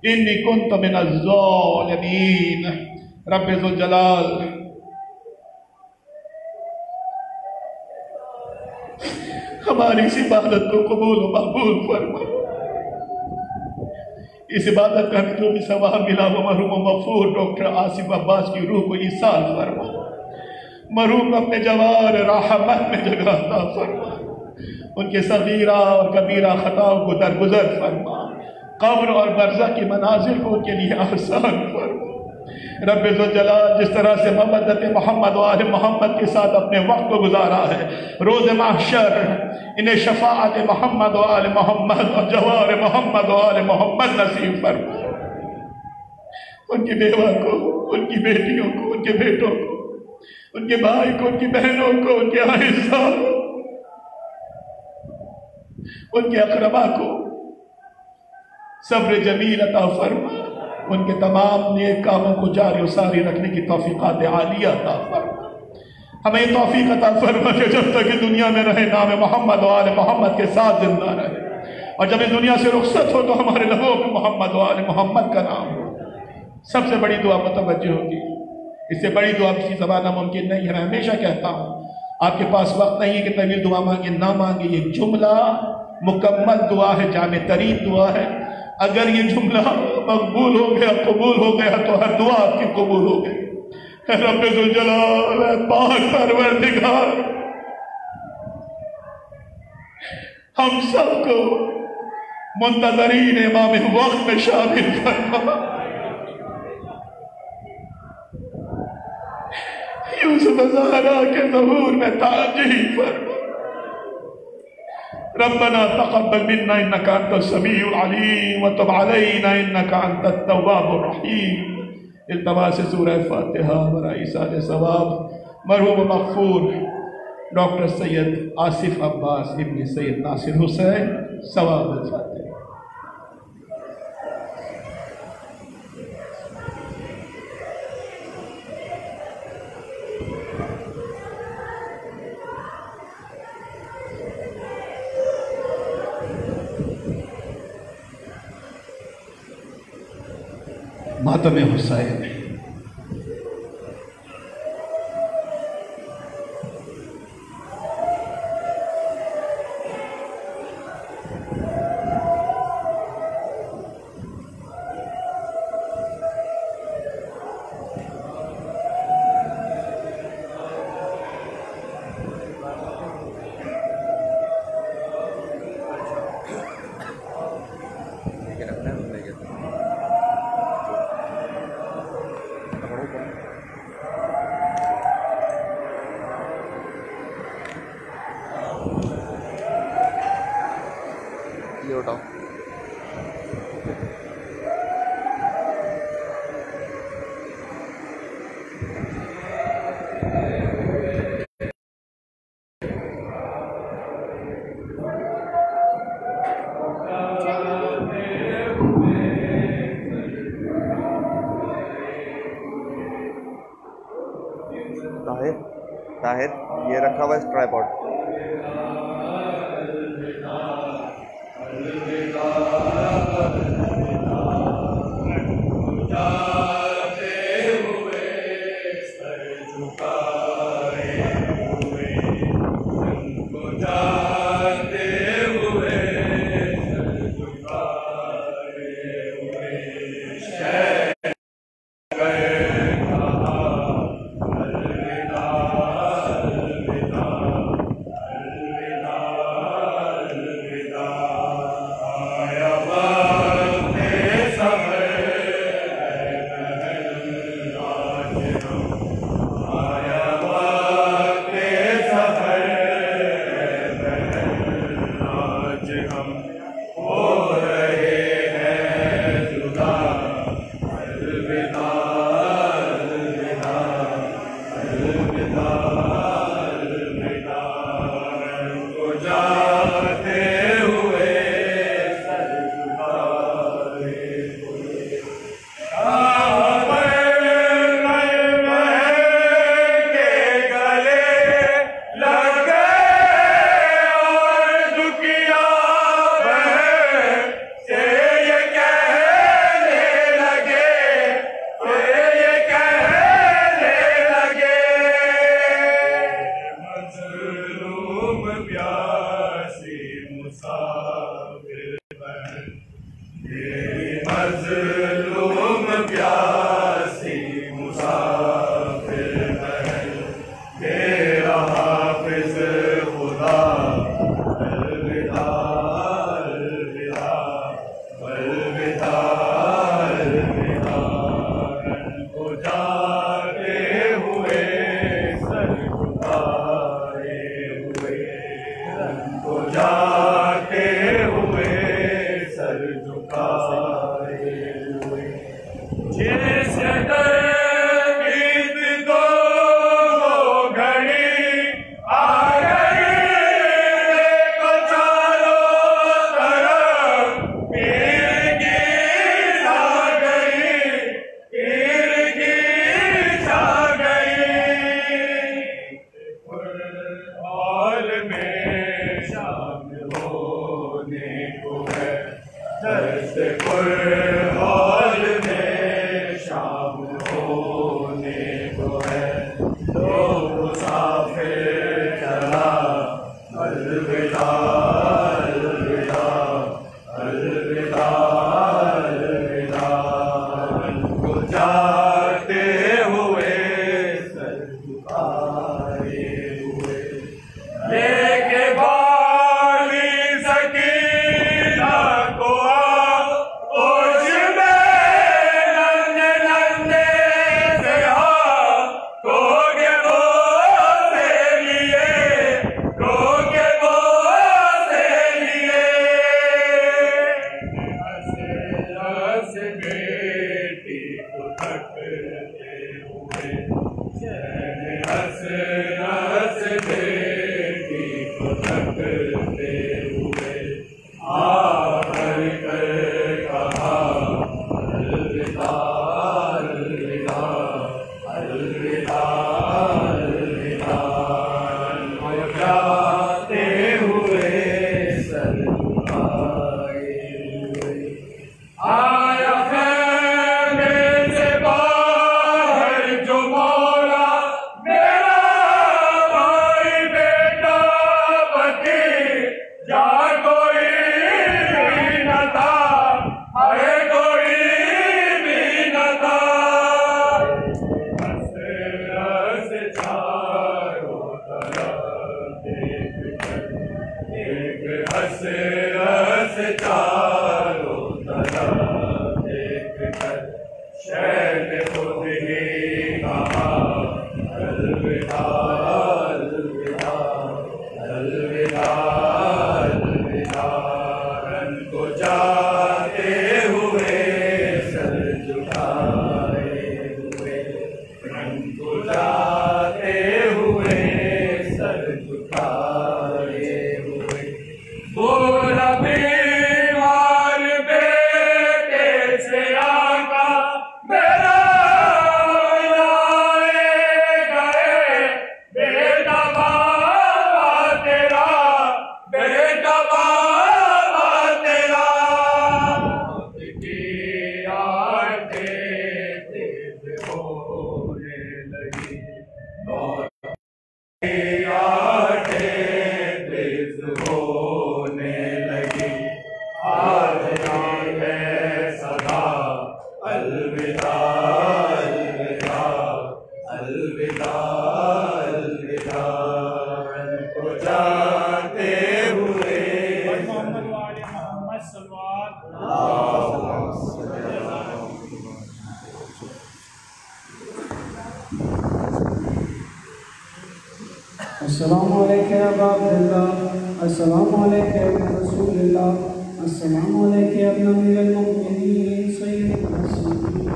انی کنت من الظالمین۔ رب ذوالجلال ہماری اس عبادت کو قبول و مقبول فرما، اس عبادت کا جو بھی ثواب ملا وہ مرحوم و مغفور ڈاکٹر آصف عباس کی روح کو ایصال فرما، مرحوم اپنے جوار رحمت میں جگہ عطا فرما، ان کے صغیرہ اور کبیرہ خطاؤں کو درگزر فرما، قبر اور برزخ کی منازل کو ان کے لیے آسان فرما۔ رب ذوالجلال جس طرح سے مودت محمد و آل محمد کے ساتھ اپنے وقت کو گزارا ہے، روز محشر انہیں شفاعت محمد و آل محمد اور جوار محمد و آل محمد نصیب فرما۔ ان کی بیوہ کو، ان کی بیٹیوں کو، ان کے بیٹوں کو، ان کے بھائی کو، ان کی بہنوں کو، ان کے اعزاء کو، ان کے اقربا کو صبر جمیل عطا فرما، ان کے تمام نیک کاموں کو جاری و ساری رکھنے کی توفیقات عالیہ عطا فرما۔ ہمیں توفیق عطا فرما کہ جب تک اس دنیا میں رہے نام محمد و آل محمد کے ساتھ زندہ رہے، اور جب اس دنیا سے رخصت ہو تو ہمارے لبوں پہ محمد و آل محمد کا نام ہو۔ سب سے بڑی دعا متوجہ ہوتی ہے، اس سے بڑی دعا کسی زبانہ ممکن نہیں ہے۔ میں ہمیشہ کہتا ہوں، آپ کے پاس وقت نہیں ہے کہ طویل دعا مانگے، نہ مانگے، یہ جملہ مکمل دعا ہے، جامع ترین دعا ہے۔ اگر یہ جملہ مقبول ہو گیا، قبول ہو گیا، تو ہر دعا آپ کی قبول ہو گئی۔ اے رب ذوالجلال، اے پاک پروردگار، ہم سب کو منتظرین امام وقت میں شامل فرما۔ یوسف زہرا کے ظہور میں تاجی فرما۔ ربنا تقبل منا انك انت السميع العليم وتب علينا انك انت التواب الرحيم۔ التماس سورہ فاتحہ برائے ایصال ثواب مرحوم مغفور ڈاکٹر سید آصف عباس ابن سید ناصر حسین ثواب الفاتحہ۔ ماتم حسین۔ طاہر یہ رکھا ہوا ہے ٹرائی جھکائے ہوئے السلام علیکم یا ابا عبداللہ، السلام علیکم یا رسول اللہ، السلام علیکم یا ابن امیر المؤمنین سید المرسلین،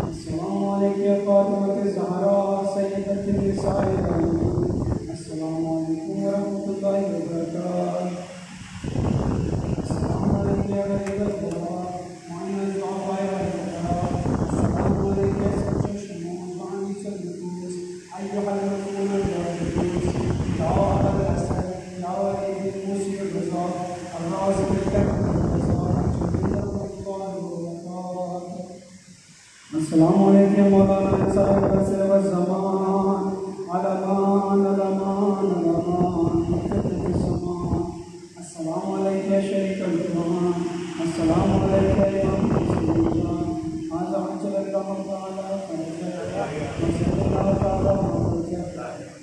السلام علیکم یا فاطمہ الزہراء سیدۃ النساء العالمین، السلام علیکم ورحمۃ اللہ وبرکاتہ، السلام علیکم یا غریب الغرباء معین الضعفاء والفقراء، السلام علیکم یا سچے شموع وعنیس النفوس ایھا المسؤول الواجبین، یا ابا الحسن یا ولید الموسی الرضا الرازق الکرم الرضا جمیل الرضوان والوفات، السلام علیکم مولانا صاحب العصر والزمان، علمان علمان علمان مقتدر الزمان، السلام علیکم شریک القرآن، السلام علیکم امام مسلمان، هذا عجل الله تعالی فرجه وصلی اللہ تعالی وسلم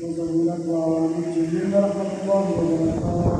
وزول الدعوان الجمیل ورحمۃ اللہ وبرکاتہ.